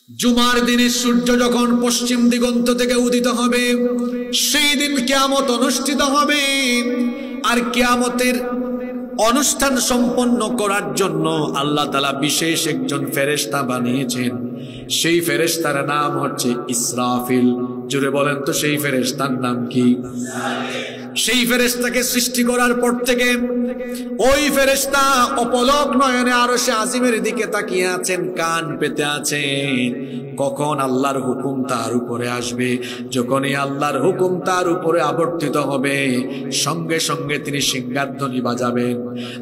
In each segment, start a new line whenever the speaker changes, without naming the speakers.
জুমার দিনে সূর্য যখন পশ্চিম দিগন্ত থেকে উদিত হবে, সেই দিন কিয়ামত অনুষ্ঠিত হবে। আর কিয়ামতের অনুষ্ঠান সম্পন্ন করার জন্য আল্লাহ তাআলা বিশেষ একজন ফেরেশতা বানিয়েছেন। সেই ফেরেশতার নাম হচ্ছে ইসরাফিল। জোরে বলেন তো সেই ফেরেশতার নাম কি? সেই ফেরেশতাকে সৃষ্টি করার পর থেকে ওই ফেরেশতা অপলক নয়নে আরশে আজিমের দিকে তাকিয়ে আছেন, কান পেতে আছেন কখন আল্লাহর হুকুম তার উপরে আসবে। যখনই আল্লাহর হুকুম তার উপরে আবর্তিত হবে, সঙ্গে সঙ্গে তিনি সিংহাধ্বনি বাজাবেন।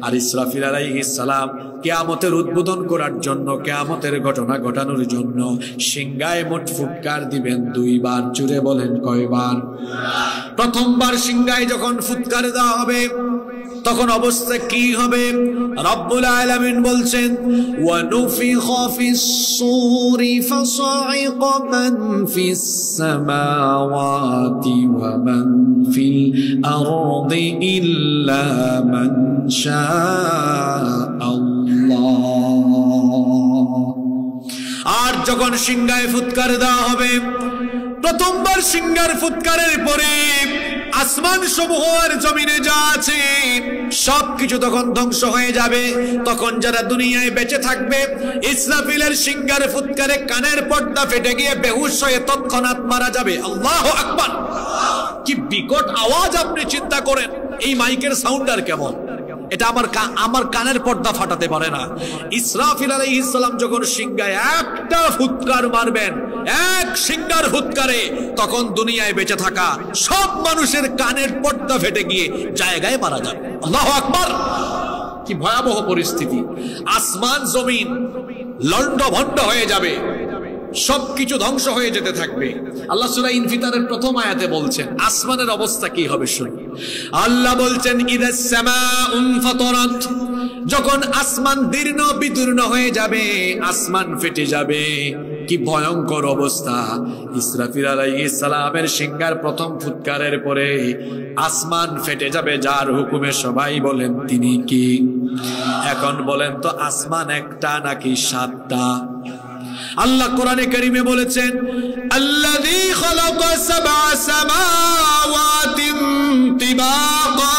আর ইসরাফিল আলাইহিস সালাম কিয়ামতের উদ্বোধন করার জন্য, কিয়ামতের ঘটনা ঘটানোর জন্য সিংহায় মোট ফুৎকার দিবেন 2 বার। জুড়ে বলেন কয়বার? প্রথমবার সিংহায় যখন ফুৎকার দেওয়া হবে তখন অবস্থা কি হবে? রব্বুল আলামিন বলছেন, ওয়া নুফিখা ফিস সূরি ফাসাইকা মান ফিস সামাওয়াতি ওয়া মান ফিল আরদি ইল্লা মান শাআল্লাহ। আর যখন সিংহায় ফুৎকার দেওয়া হবে, প্রথমবার সিংহার ফুৎকারের পরে আসমান সমূহ আর জমিনে যা আছে সবকিছু তখন ধ্বংস হয়ে যাবে। তখন যারা দুনিয়ায় বেঁচে থাকবে, ইসরাফিলের সিংহার ফুৎকারে কানের পর্দা ফেটে গিয়ে বেহুশ হয়ে তৎক্ষণাৎ মারা যাবে। আল্লাহু আকবার! কি বিকট আওয়াজ! আপনি চিন্তা করেন এই মাইকের সাউন্ড আর কেমন। এটা আমার কানের পর্দা ফাটাতে পারে না। ইসরাফিল আলাইহিস সালাম যখন সিংহায় একটা ফুৎকার মারবেন, এক সিংহার ফুৎকারে, তখন দুনিয়ায় বেঁচে থাকা সব মানুষের কানের পর্দা ফেটে গিয়ে জায়গায় মারা যাবে। আল্লাহু আকবার! কি ভয়াবহ পরিস্থিতি! আসমান জমিন লন্ডভন্ড হয়ে যাবে, সবকিছু ধ্বংস হয়ে যেতে থাকবে। আল্লাহ সূরা ইনফিতারের প্রথম আয়াতে বলছেন আসমানের অবস্থা কি হবে শুনুন। আল্লাহ বলছেন, ইদাস সামাউ ফাতারাত, যখন আসমান দীর্ণ বিদীর্ণ হয়ে যাবে, আসমান ফেটে যাবে। কি ভয়ঙ্কর অবস্থা! ইসরাফিল আলাইহিস সালামের সিংহার প্রথম ফুৎকারের পরে আসমান ফেটে যাবে। যার হুকুমে সবাই বলেন তিনি কি? এখন বলেন তো আসমান একটা নাকি 7টা? আল্লাহ কোরআনে কারীমে বলেছেন, আল্লাযী খালাকা সাবআ সামাওয়াতিন তিবাকা,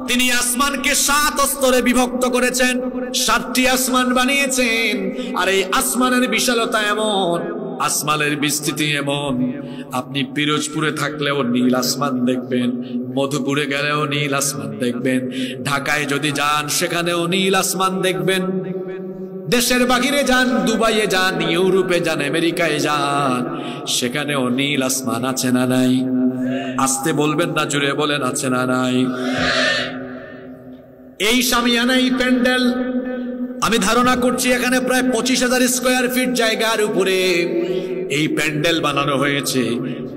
তিনি আসমানকে 7 স্তরে বিভক্ত করেছেন, 7টি আসমান বানিয়েছেন। আর এই আসমানের বিশালতা এমন, আসমানের বিস্তৃতি এমন, আপনি পিরোজপুরে থাকলেও নীল আসমান দেখবেন, মধুপুরে গেলেও নীল আসমান দেখবেন, ঢাকায় যদি যান সেখানেও নীল আসমান দেখবেন, দেশের বাহিরে যান, দুবাইয়ে যান, ইউরোপে যান, আমেরিকায় যান, সেখানেও নীল আসমান আছে না নাই? আসতে বলবেন না, জুড়ে বলেন আছে না নাই? এই শামিয়ানা, এই প্যান্ডেল, আমি ধারণা করছি এখানে প্রায় 25,000 স্কয়ার ফিট জায়গার উপরে এই প্যান্ডেল বানানো হয়েছে।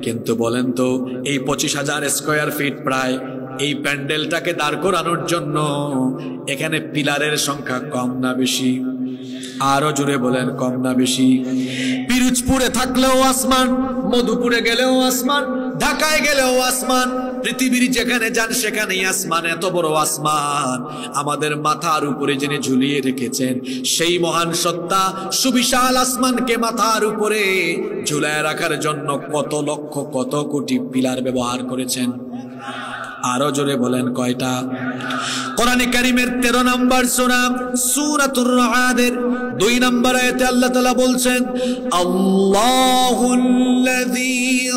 কিন্তু বলেন তো এই 25,000 স্কয়ার ফিট প্রায় এই প্যান্ডেলটাকে দাঁড় করানোর জন্য এখানে পিলারের সংখ্যা কম না বেশি? আরো জোরে বলেন, কম না বেশি? পিরোজপুরে থাকলেও আসমান, মধুপুরে গেলেও আসমান, ঢাকায় গেলেও আসমান, পৃথিবীর যেখানে যান সেখানেই আসমান। এত বড় আসমান আমাদের মাথার উপরে যিনি ঝুলিয়ে রেখেছেন, সেই মহান সত্তা সুবিশাল আসমানকে মাথার উপরে ঝুলায় রাখার জন্য কত লক্ষ কত কোটি পিলার ব্যবহার করেছেন। আরো জোরে বলেন কয়টা? কোরআনে কারীমের 13 নম্বর সূরা সূরাতুর রা'দের 2 নম্বর আয়াতে আল্লাহ তাআলা বলছেন, আল্লাহুল্লাযী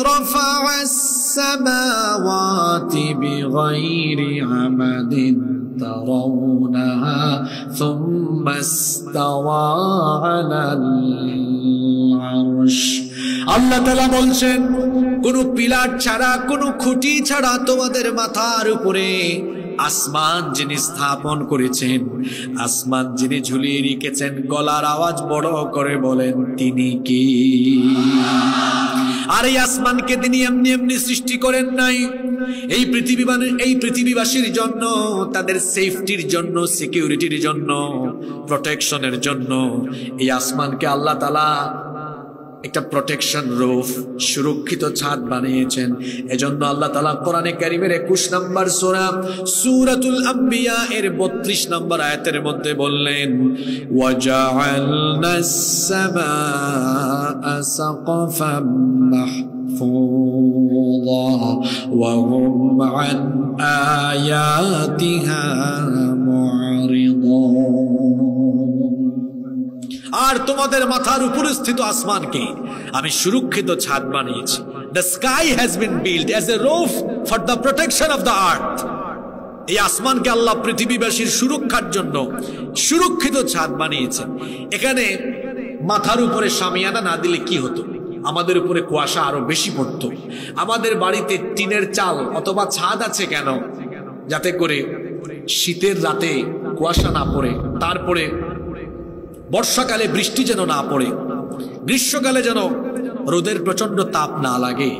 রাফা'আস সামাওয়াতি বিগাইরি আমাদিন তারাউনাহা সুম্মা ইসতাওয়া আলাল আরশ। আল্লাহ তাআলা বলছেন, কোন পিলার ছাড়া, কোন খুঁটি ছাড়া তোমাদের মাথার উপরে আসমান যিনি স্থাপন করেছেন, আসমান যিনি ঝুলিয়ে রেখেছেন, গলার আওয়াজ বড় করে বলেন তিনি কি? আর এই আসমানকে তিনি এমনি এমনি সৃষ্টি করেন নাই। এই পৃথিবীবাসীর জন্য, তাদের সেফটির জন্য, সিকিউরিটির জন্য, প্রোটেকশনের জন্য এই আসমানকে আল্লাহ তাআলা একটা প্রোটেকশন রুফ, সুরক্ষিত ছাদ বানিয়েছেন। এজন্য আল্লাহ তাআলা কোরআনে কারীমের 21 নম্বর সূরা সূরাতুল আম্বিয়া এর 32 নম্বর আয়াতের মধ্যে বললেন, ওয়াজআলনাস সামাআ সাকফাম মাহফুযা ওয়া হুম আন আয়াতিহা মুরিদুন। আর তোমাদের মাথার উপরে স্থিত আসমানকে আমি সুরক্ষিত ছাদ বানিয়েছি। The sky has been built as a roof for the protection of the earth. এই আসমানকে আল্লাহ পৃথিবীবাসীর সুরক্ষার জন্য সুরক্ষিত ছাদ বানিয়েছেন। এখানে মাথার উপরে শামিয়ানা না দিলে কি হতো? আমাদের উপরে কুয়াশা আরো বেশি পড়তো। আমাদের বাড়িতে টিনের চাল অথবা ছাদ আছে কেন? যাতে করে শীতের রাতে কুয়াশা না পড়ে, তারপরে বর্ষাকালে বৃষ্টি যেন না পড়ে, গ্রীষ্মকালে যেন রোদের প্রচন্ড তাপ না লাগে।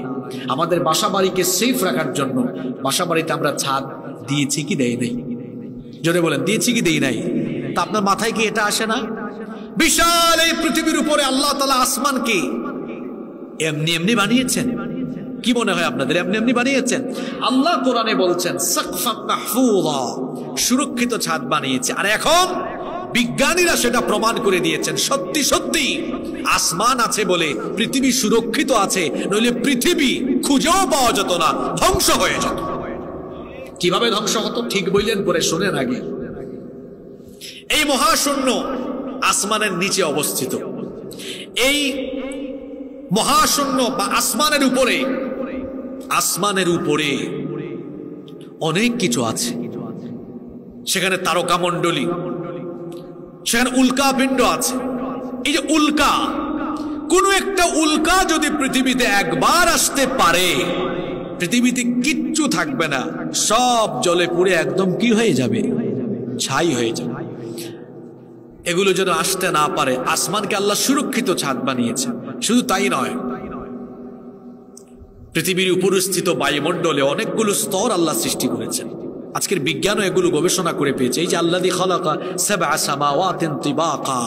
আমাদের বাসা বাড়িকে সেফ রাখার জন্য বাসা বাড়িতে আমরা ছাদ দিয়েছি কি দেই নাই? জোরে বলেন, দিয়েছি কি দেই নাই? তা আপনার মাথায় কি এটা আসে না? বিশাল এই পৃথিবীর উপরে আল্লাহ তাআলা আসমানকে এমনি এমনি বানিয়েছেন। কি মনে হয় আপনাদের এমনি এমনি বানিয়েছেন? আল্লাহ কোরআনে বলছেন সাকফাম মাহফুযা, সুরক্ষিত ছাদ বানিয়েছে। আর এখন বিজ্ঞানীরা সেটা প্রমাণ করে দিয়েছেন, সত্যি সত্যি আসমান আছে বলে পৃথিবী সুরক্ষিত আছে, নইলে পৃথিবী খুঁজেও পাওয়া যেত না, ধ্বংস হয়ে যেত। কিভাবে ধ্বংস হতো? ঠিক বললেন পরে শোনেন আগে। এই মহাশূন্য আসমানের নিচে অবস্থিত। এই মহাশূন্য বা আসমানের উপরে অনেক কিছু আছে। সেখানে তারকামণ্ডলী, সেখানে উল্কাপিণ্ড আছে। এই যে উল্কা, কোন একটা উল্কা যদি পৃথিবীতে একবার আসতে পারে, পৃথিবীতে কিচ্ছু থাকবে না, সব জ্বলে পুড়ে একদম কি হয়ে যাবে? ছাই হয়ে যাবে। এগুলো যেন আসতে না পারে, আসমানকে আল্লাহ সুরক্ষিত ছাদ বানিয়েছে। শুধু তাই নয়, পৃথিবীর উপরস্থিত বায়ুমণ্ডলে অনেকগুলো স্তর আল্লাহ সৃষ্টি করেছেন। আজকের বিজ্ঞানও এগুলো গবেষণা করে পেয়েছে। এই যে আল্লাযী খালাকা সাবআ সামাওয়াতিন তিবাকা,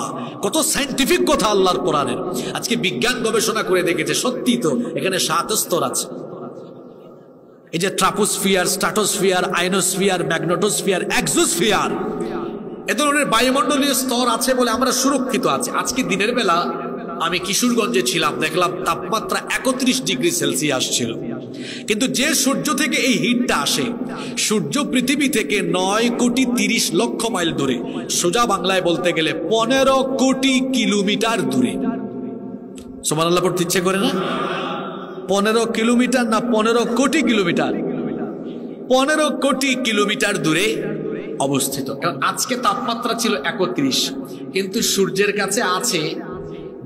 কত সায়েন্টিফিক কথা আল্লাহর কোরআনের। আজকে বিজ্ঞান গবেষণা করে দেখেছে সত্যি তো এখানে 7 স্তর আছে। এই যে ট্রাপোস্ফিয়ার, স্ট্র্যাটোস্ফিয়ার, আয়নোস্ফিয়ার, ম্যাগনেটোস্ফিয়ার, এক্সোস্ফিয়ার, এ ধরনের বায়ুমণ্ডলীয় স্তর আছে বলে আমরা সুরক্ষিত আছি। আজকে দিনের বেলা আমি কিশোরগঞ্জে ছিলাম, দেখলাম তাপমাত্রা 31 ডিগ্রি সেলসিয়াস ছিল। কিন্তু যে সূর্য থেকে এই হিটটা আসে, সূর্য পৃথিবী থেকে 9,30,00,000 মাইল দূরে, সোজা বাংলায় বলতে গেলে 15 কোটি কিলোমিটার দূরে। সুবহানাল্লাহ পড়তে ইচ্ছে করে না? 15 কিলোমিটার না 15 কোটি কিলোমিটার? 15 কোটি কিলোমিটার দূরে অবস্থিত। কারণ আজকে তাপমাত্রা ছিল 31, কিন্তু সূর্যের কাছে আছে,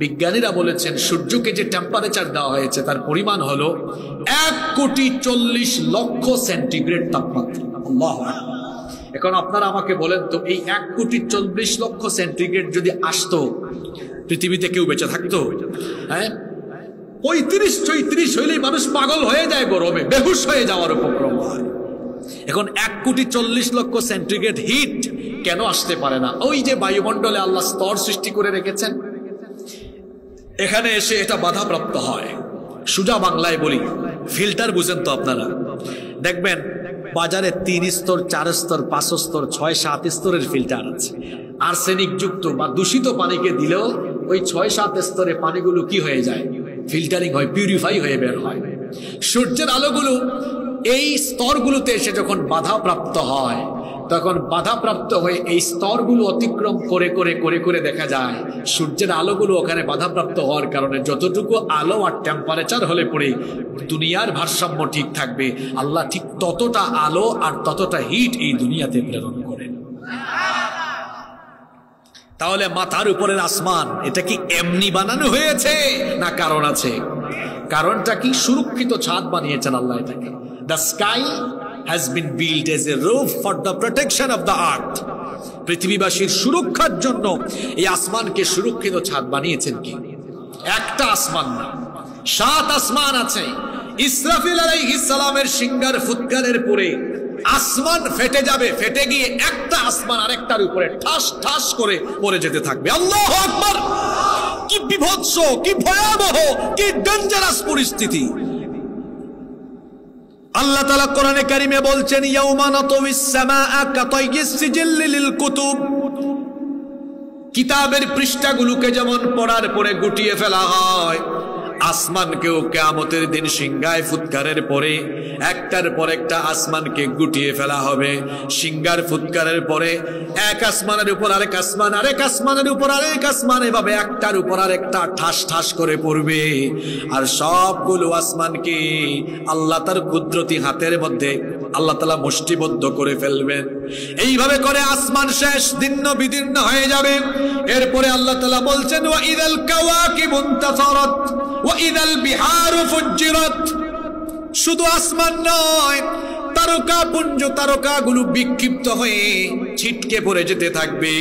বিজ্ঞানীরা বলেছেন সূর্যকে যে টেম্পারেচার দেওয়া হয়েছে তার পরিমাণ হলো 1,40,00,000 সেন্টিগ্রেড তাপমাত্রা। আল্লাহু আকবার। এখন আপনারা আমাকে বলেন তো, এই 1,40,00,000 সেন্টিগ্রেড যদি আসতো, পৃথিবীতে কেউ বেঁচে থাকতো? হ্যাঁ, 35-34 হইলেই মানুষ পাগল হয়ে যায়, গরমে বেহুশ হয়ে যাওয়ার উপক্রম হয়। এখন 1,40,00,000 সেন্টিগ্রেড হিট কেন আসতে পারে না? ওই যে বায়ুমণ্ডলে আল্লাহ স্তর সৃষ্টি করে রেখেছেন, এখানে এসে এটা বাধাপ্রাপ্ত হয়। সোজা বাংলায় বলি, ফিল্টার বুঝেন তো আপনারা? দেখবেন বাজারে 3 স্তর, 4 স্তর, 5 স্তর, 6-7 স্তরের ফিল্টার আছে। আর্সেনিক যুক্ত বা দূষিত পানিকে দিলেও ওই 6-7 স্তরে পানিগুলো কি হয়ে যায়? ফিল্টারিং হয়, পিউরিফাই হয়ে বের হয়। সূর্যের আলোগুলো এই স্তরগুলোতে এসে যখন বাধাপ্রাপ্ত হয়, তখন বাধাপ্রাপ্ত হয়ে এই স্তরগুলো অতিক্রম করে করে করে করে দেখা যায় সূর্যের আলোগুলো ওখানে বাধাপ্রাপ্ত হওয়ার কারণে যতটুকু আলো আর টেম্পারেচার হলে পরে দুনিয়ার ভারসাম্য ঠিক থাকবে, আল্লাহ ঠিক ততটা আলো আর ততটা হিট এই দুনিয়াতে প্রেরণ করেন। তাহলে মাথার উপরের আসমান এটা কি এমনি বানানো হয়েছে না কারণ আছে? কারণটা কি? সুরক্ষিত ছাদ বানিয়েছেন আল্লাহ এটাকে। The sky has been built as a roof for the protection of the earth. পৃথিবীবাসীর সুরক্ষার জন্য এই আসমানকে সুরক্ষিত ছাদ বানিয়েছেন। কি একটা আসমান না, 7 আসমান আছে। ইসরাফিল আলাইহিস সালামের সিংহার ফুৎকারের পরে আসমান ফেটে যাবে, ফেটে গিয়ে একটা আসমান আরেকটার উপরে ঠাস ঠাস করে পড়ে যেতে থাকবে। আল্লাহু আকবার! কি বিভৎস, কি ভয়াবহ, কি ডেঞ্জারাস পরিস্থিতি। আল্লাহ তাআলা কোরআনে কারিমে বলছেন ইয়াউমা নাতাউইস সামাআ কাতাইয়িস সিজিল্লি লিল কুতুব, কিতাবের পৃষ্ঠাগুলোকে যেমন পড়ার পরে গুটিয়ে ফেলা হয়, আসমানকেও কিয়ামতের দিন সিংহায় ফুৎকারের পরে একটার পর একটা আসমানকে গুটিয়ে ফেলা হবে। সিংহার ফুৎকারের পরে এক আসমানের উপর আরেক আসমান, আরেক আসমানের উপর আরেক আসমান, এভাবে একটার উপর আরেকটা ঠাস ঠাস করে পড়বে। আর সবগুলো আসমানকে আল্লাহ তার কুদরতি হাতের মধ্যে আল্লাহ তাআলা মুষ্টিবদ্ধ করে ফেলবেন। এইভাবে করে আসমান শেষ, দীর্ণ বিদীর্ণ হয়ে যাবে। এরপরে আল্লাহ তাআলা বলছেন ওয়া ইদাল কাওয়াকিবু ইনতাসারাত ওয়া ইদাল বিহারু ফুজ্জিরাত। শুধু আসমান নয়, তারকাপুঞ্জ, তারকাগুলো বিক্ষিপ্ত হয়ে ছিটকে পড়ে যেতে থাকবে।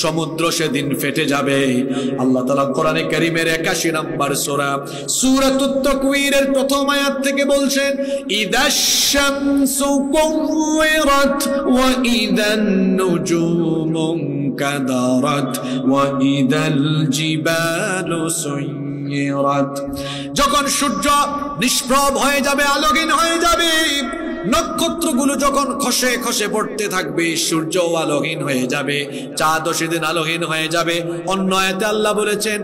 সমুদ্র সেদিন ফেটে যাবে। আল্লাহ তাআলা কোরআনে কারীমের ৮১ নম্বর সূরা সূরাতুত তাকওয়িরের প্রথম আয়াত থেকে বলছেন ইদাশ শামসু কুওয়িরাত ওয়া ইদান নুজুমু কাদারাত ওয়া ইদাল জিবালু সুয়িরাত। যখন সূর্য নিষ্প্রভ হয়ে যাবে, আলোহীন হয়ে যাবে, নক্ষত্রগুলো যখন খসে খসে পড়তে থাকবে, সূর্য আলোহীন হয়ে যাবে, চাঁদও সেদিন আলোহীন হয়ে যাবে। অন্য আয়াতে আল্লাহ বলেছেন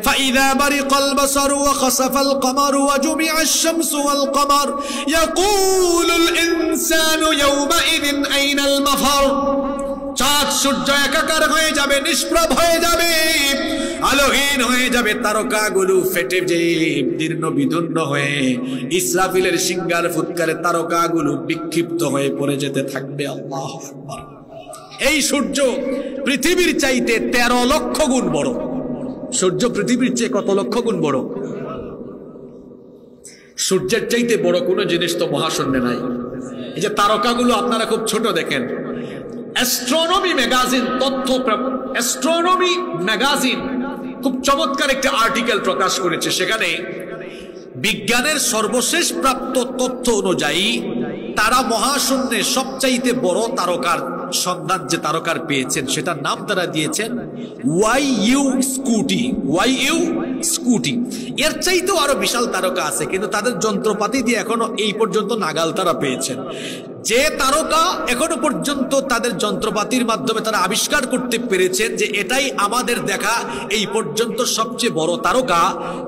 ফাইযা বারিকাল বাসারু ওয়া খাসাফাল কমারু ওয়া জুমিআশ শামসু ওয়াল কমার ইয়াকুলুল ইনসানু ইয়াওমাইযিন আইনাল মাফার। চাঁদ সূর্য একাকার হয়ে যাবে, নিষ্প্রভ হয়ে যাবে, আলোহীন হয়ে যাবে, তারকাগুলো ফেটে যেয়ে দীর্ণ বিদীর্ণ হয়ে ইসরাফিলের সিংহার ফুৎকারে তারকাগুলো বিক্ষিপ্ত হয়ে পড়ে যেতে থাকবে। আল্লাহু আকবার। এই সূর্য পৃথিবীর চাইতে 13 লক্ষ গুণ বড়। সূর্য পৃথিবীর চেয়ে কত লক্ষ গুণ বড়? সূর্যের চাইতে বড় কোনো জিনিস তো মহাশূন্যে নাই। এই যে তারকাগুলো আপনারা খুব ছোট দেখেন, অ্যাস্ট্রোনমি ম্যাগাজিন, অ্যাস্ট্রোনমি ম্যাগাজিন খুব চমৎকার একটা আর্টিকেল প্রকাশ করেছে। সেখানে বিজ্ঞানের সর্বশেষ প্রাপ্ত তথ্য অনুযায়ী তারা মহাশূন্যে সবচাইতে বড় তারকার সন্ধান যে তারকার পেয়েছেন সেটার নাম তারা দিয়েছেন ওয়াইইউ স্কুটি। ওয়াইইউ স্কুটি। এর চাইতেও আরো বিশাল তারকা আছে, কিন্তু তাদের যন্ত্রপাতি দিয়ে এখনো এই পর্যন্ত নাগাল তারা পেয়েছেন। যে তারকা এখনো পর্যন্ত তাদের যন্ত্রপাতির মাধ্যমে তারা আবিষ্কার করতে পেরেছেন যে এটাই আমাদের দেখা এই পর্যন্ত সবচেয়ে বড় তারকা,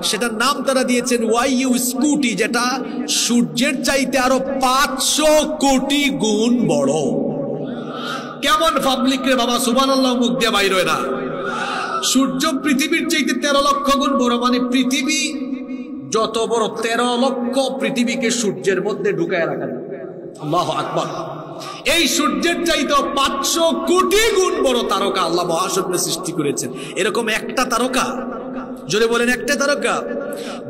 সেটার নাম তারা দিয়েছেন ওয়াইইউ স্কুটি, যেটা সূর্যের চাইতে আরো 500 কোটি গুণ বড়। কেমন পাবলিক রে বাবা, সুবহানাল্লাহ, মুখ দিয়ে বাইর হয় না। সূর্য পৃথিবীর চাইতে 13 লক্ষ গুণ বড়, মানে পৃথিবী যত বড় 13 লক্ষ পৃথিবীকে সূর্যের মধ্যে ঢুকায় রাখা যায়। আল্লাহু আকবার। এই সূর্যের চাইতে 500 কোটি গুণ বড় তারকা আল্লাহ মহাশূন্যে সৃষ্টি করেছেন। এরকম একটা তারকা, জোরে বলেন একটা তারকা।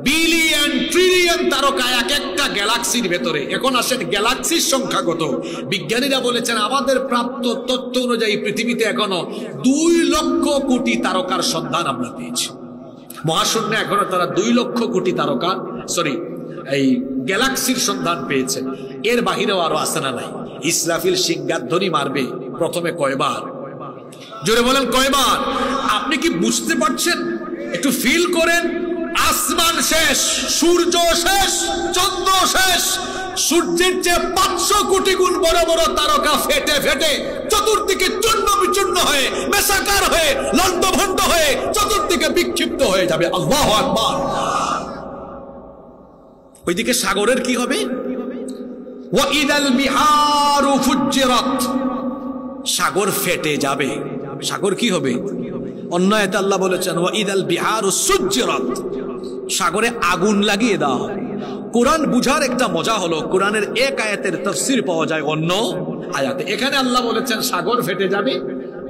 বিলিয়ন ট্রিলিয়ন তারকা এক একটা গ্যালাক্সির ভেতরে। এখন আসেন গ্যালাক্সির সংখ্যা কত? বিজ্ঞানীরা বলেছেন আমাদের প্রাপ্ত তথ্য অনুযায়ী পৃথিবীতে এখনো 2 লক্ষ কোটি তারকার সন্ধান আমরা পেয়েছি। মহাশূন্যে এখনো তারা 2 লক্ষ কোটি তারকা এই গ্যালাক্সির সন্ধান পেয়েছে। এর বাহিরেও আরো আছে না নাই? ইসরাফিল সিংহার ধ্বনি মারবে প্রথমে কয়বার? জোরে বলেন কয়বার? আপনি কি বুঝতে পারছেন? একটু ফিল করেন। আসমান শেষ, সূর্য শেষ, চন্দ্র শেষ, সূর্যের চেয়ে 500 কোটি গুণ বড় বড় তারকা ফেটে ফেটে চতুর্দিকে চূর্ণ বিচূর্ণ হয়ে, মেসাকার হয়ে, লণ্ডভণ্ড হয়ে চতুর্দিকে বিক্ষিপ্ত হয়ে যাবে। আল্লাহু আকবার। ওইদিকে সাগরের কি হবে? ওয়া ইদাল বিহারু ফুজ্জিরাত। সাগর ফেটে যাবে। সাগর কি হবে? অন্য আয়াতে আল্লাহ বলেছেন ওয়া ইদাল বিহারু সুজ্জিরাত। সাগরে আগুন লাগিয়ে দেওয়া হবে। কোরআন বুঝার একটা মজা হলো, কোরআনের এক আয়াতের তাফসীর পাওয়া যায় অন্য আয়াতে। এখানে আল্লাহ বলেছেন সাগর ফেটে যাবে,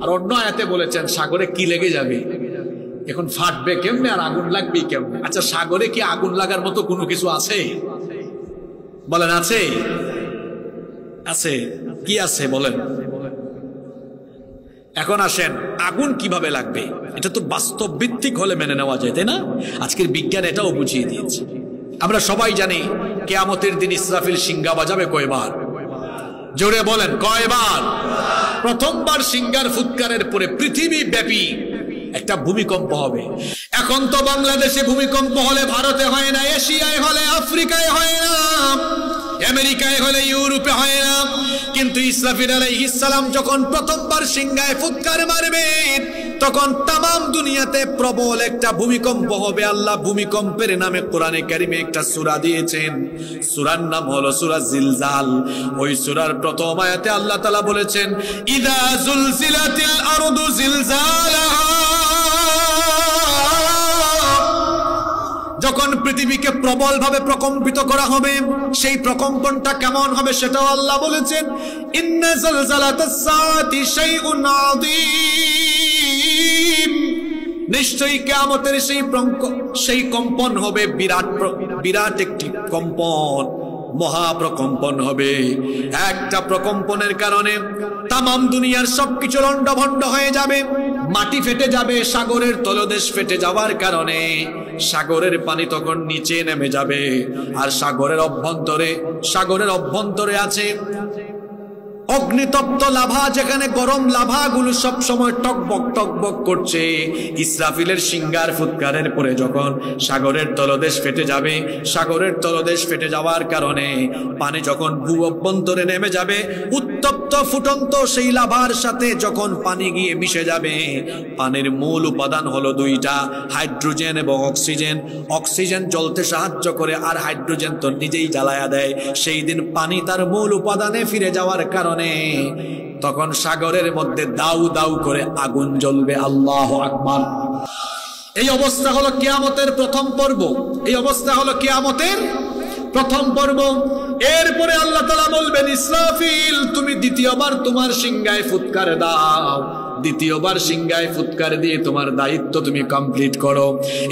আর অন্য আয়াতে বলেছেন সাগরে কি লেগে যাবে। এখন ফাটবে কেমনে আর আগুন লাগবে কেমনে? আচ্ছা, সাগরে কি আগুন লাগার মতো কোনো কিছু আছে? বলেন আছে? আছে। কি আছে বলেন? এখন আসেন, আগুন কিভাবে লাগবে? এটা তো বাস্তব ভিত্তিক হলে মেনে নেওয়া যায়, তাই না? আজকের বিজ্ঞান এটাও বুঝিয়ে দিয়েছে। আমরা সবাই জানি কিয়ামতের দিন ইসরাফিল সিংহা বাজাবে কয়বার? জোরে বলেন কয়বার? প্রথমবার সিংহার ফুৎকারের পরে পৃথিবী ব্যাপী একটা ভূমিকম্প হবে। এখন তো বাংলাদেশে ভূমিকম্প হলে ভারতে হয় না, এশিয়ায় হলে, আফ্রিকায় হয় না, আমেরিকায় হলে, ইউরোপে হয় না, কিন্তু ইসরাফিল আলাইহিস সালাম যখন প্রথমবার সিংহায় ফুৎকার মারবেন তখন তামাম দুনিয়াতে প্রবল একটা ভূমিকম্প হবে। আল্লাহ ভূমিকম্পের নামে কোরআনে কারিমে একটা সূরা দিয়েছেন, সূরার নাম হলো সূরা জিলজাল। ওই সূরার প্রথম আয়াতে আল্লাহ তাআলা বলেছেন, ইযা জুলজিলাতিল আরদু জিলজালাহা, যখন পৃথিবীকে প্রবলভাবে প্রকম্পিত করা হবে, সেই প্রকম্পনটা কেমন হবে সেটাও আল্লাহ বলেছেন, ইন্না জালজালাতাস সাআতি শাইউন আযীম, নিশ্চয়ই কিয়ামতের সেই কম্পন হবে বিরাট একটি কম্পন, মহাপ্রকম্পন হবে। একটা প্রকম্পনের কারণে তামাম দুনিয়ার সবকিছু লন্ডভন্ড হয়ে যাবে, মাটি ফেটে যাবে, সাগরের তলদেশ ফেটে যাওয়ার কারণে সাগরের পানি তখন নিচে নেমে যাবে। আর সাগরের অভ্যন্তরে আছে অগ্নিতপ্ত লাভা, যেখানে গরম লাভাগুলো সব সময় টকবক করছে। ইসরাফিলের সিংহার ফুৎকারের পরে যখন সাগরের তলদেশ ফেটে যাবে, সাগরের তলদেশ ফেটে যাওয়ার কারণে পানি যখন ভূ অভ্যন্তরে নেমে যাবে, উত্তপ্ত ফুটন্ত সেই লাভার সাথে যখন পানি গিয়ে মিশে যাবে, পানির মূল উপাদান হলো দুইটা, হাইড্রোজেন এবং অক্সিজেন। অক্সিজেন জ্বলতে সাহায্য করে আর হাইড্রোজেন তো নিজেই জ্বালায়া দেয়। সেই দিন পানি তার মূল উপাদানে ফিরে যাওয়ার কারণে তখন সাগরের মধ্যে দাউ দাউ করে আগুন জ্বলবে। আল্লাহু আকবার। এই অবস্থা হলো কিয়ামতের প্রথম পর্ব, এই অবস্থা হলো কিয়ামতের প্রথম পর্ব। এরপরে আল্লাহ তাআলা বলবেন, ইসরাফিল তুমি দ্বিতীয়বার তোমার সিংহায় ফুৎকার দাও, দ্বিতীয়বার সিংহায় ফুৎকার দিয়ে তোমার দায়িত্ব তুমি কমপ্লিট করো।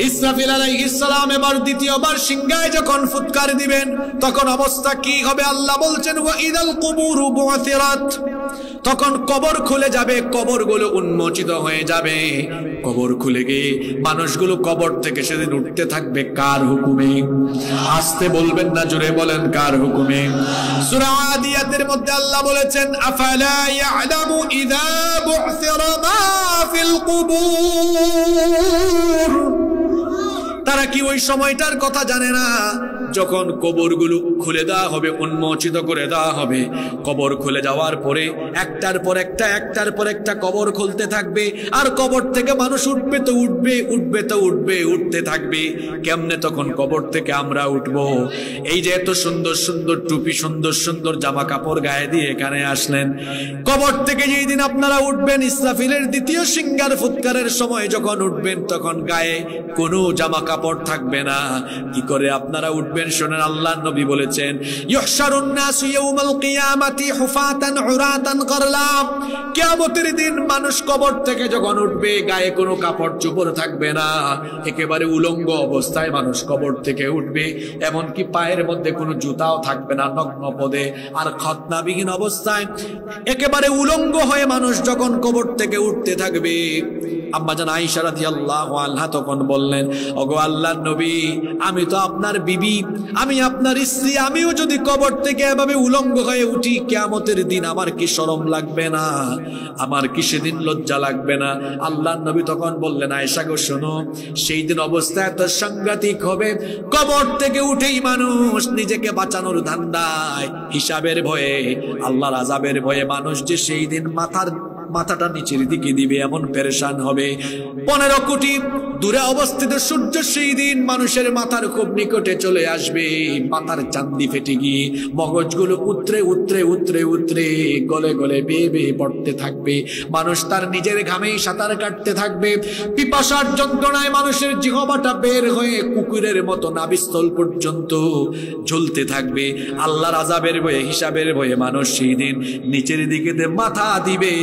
ইসরাফিল আলাইহিস সালাম এবার দ্বিতীয়বার সিংহায় যখন ফুৎকার দিবেন তখন অবস্থা কি হবে আল্লাহ বলছেন, ওয়া ইদাল কুবুরু বু'থিরাত, তখন কবর খুলে যাবে, কবরগুলো উন্মোচিত হয়ে যাবে। কবর খুলে গিয়ে মানুষগুলো কবর থেকে সেদিন উঠতে থাকবে কার হুকুমে? আসতে বলবেন না, জোরে বলেন কার হুকুমে? সূরা আদিয়াতের মধ্যে আল্লাহ বলেছেন, আফালা ইয়ালামু ইযা বু'থিরা মা ফিল কুবুর, তারা কি ওই সময়টার কথা জানে না যখন কবরগুলো খুলে দেওয়া হবে, উন্মোচিত করে দেওয়া হবে। কবর খুলে যাওয়ার পরে একটার পর একটা কবর খুলতে থাকবে, আর কবর থেকে মানুষ উঠবে তো উঠবে, উঠতে থাকবে। কেমনে তখন কবর থেকে আমরা উঠবো? এই যে এত সুন্দর সুন্দর টুপি, সুন্দর সুন্দর জামা কাপড় গায়ে দিয়ে এখানে আসলেন, কবর থেকে যেই দিন আপনারা উঠবেন, ইসরাফিলের দ্বিতীয় সিংহার ফুৎকারের সময় যখন উঠবেন তখন গায়ে কোনো জামা কাপড় থাকবে না। কি করে আপনারা উঠবেন শোনেন। আল্লাহর নবী বলেছেন, ইউহশারুন নাসু ইয়াউমাল কিয়ামাতি হুফাতান উরাতান গারলা, কিয়ামতের দিন মানুষ কবর থেকে যখন উঠবে গায়ে কোনো কাপড় চোপড় থাকবে না, একেবারে উলঙ্গ অবস্থায় মানুষ কবর থেকে উঠবে, এমনকি পায়ের মধ্যে কোনো জুতাও থাকবে না, নগ্ন পদে আর খতনাবিহীন অবস্থায় একেবারে উলঙ্গ হয়ে মানুষ যখন কবর থেকে উঠতে থাকবে। আম্মা জান আয়েশা রাদিয়াল্লাহু আনহা তখন বললেন, ওগো আল্লাহর নবী, আমি তো আপনার বিবি, আমি আপনার স্ত্রী, আমিও যদি কবর থেকে এভাবে উলঙ্গ হয়ে উঠি কিয়ামতের দিন আমার কি শরম লাগবে না? আমার কি সেদিন লজ্জা লাগবে না? আল্লাহর নবী তখন বললেন, আয়েশা গো শোনো, সেই দিন অবস্থা এত সাংঘাতিক হবে, কবর থেকে উঠেই মানুষ নিজেকে বাঁচানোর ধান্দায়, হিসাবের ভয়ে, আল্লাহর আযাবের ভয়ে মানুষ যে সেই দিন মাথাটা নিচের দিকে দিবে, এমন পেরেশান হবে। 15 কোটি দূরে অবস্থিত সূর্য সেই দিন মানুষের মাথার খুব নিকটে চলে আসবে, মাথার চান্দি ফেটে গিয়ে মগজগুলো উতরে গলে গলে বেয়ে বেয়ে পড়তে থাকবে। মানুষ তার নিজের ঘামেই সাঁতার কাটতে থাকবে। পিপাসার যন্ত্রণায় মানুষের জিহ্বাটা বের হয়ে কুকুরের মতো নাভিস্থল পর্যন্ত ঝুলতে থাকবে। আল্লাহর আযাবের ভয়ে, হিসাবের ভয়ে মানুষ সেই দিন নিচের দিকে মাথা দিবে।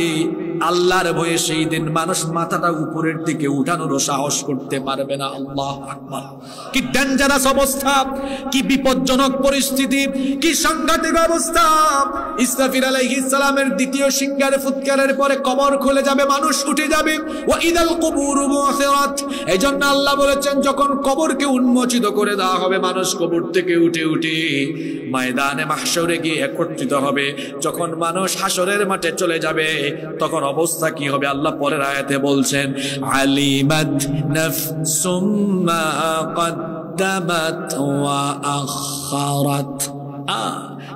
আল্লাহর ভয়ে সেই দিন মানুষ মাথাটা উপরের দিকে উঠানোর সাহস করতে পারবে না। আল্লাহু আকবার। কি ডেঞ্জারাস অবস্থা, কি বিপজ্জনক পরিস্থিতি, কি সাংঘাতিক অবস্থা। ইসরাফিল আলাইহিস সালামের দ্বিতীয় সিংহার ফুৎকারের পরে কবর খুলে যাবে, মানুষ উঠে যাবে। ওয়া ইদাল কুবুরু বু'থিরাত, এজন্য আল্লাহ বলেছেন যখন কবরকে উন্মোচিত করে দেওয়া হবে, মানুষ কবর থেকে উঠে ময়দানে মাহশরে গিয়ে একত্রিত হবে। যখন মানুষ হাসরের মাঠে চলে যাবে তখন অবস্থা কি হবে আল্লাহ পরের আয়াতে বলছেন, আলিমাত নাফসুম মা কদ্দামাত ওয়া আখারাত।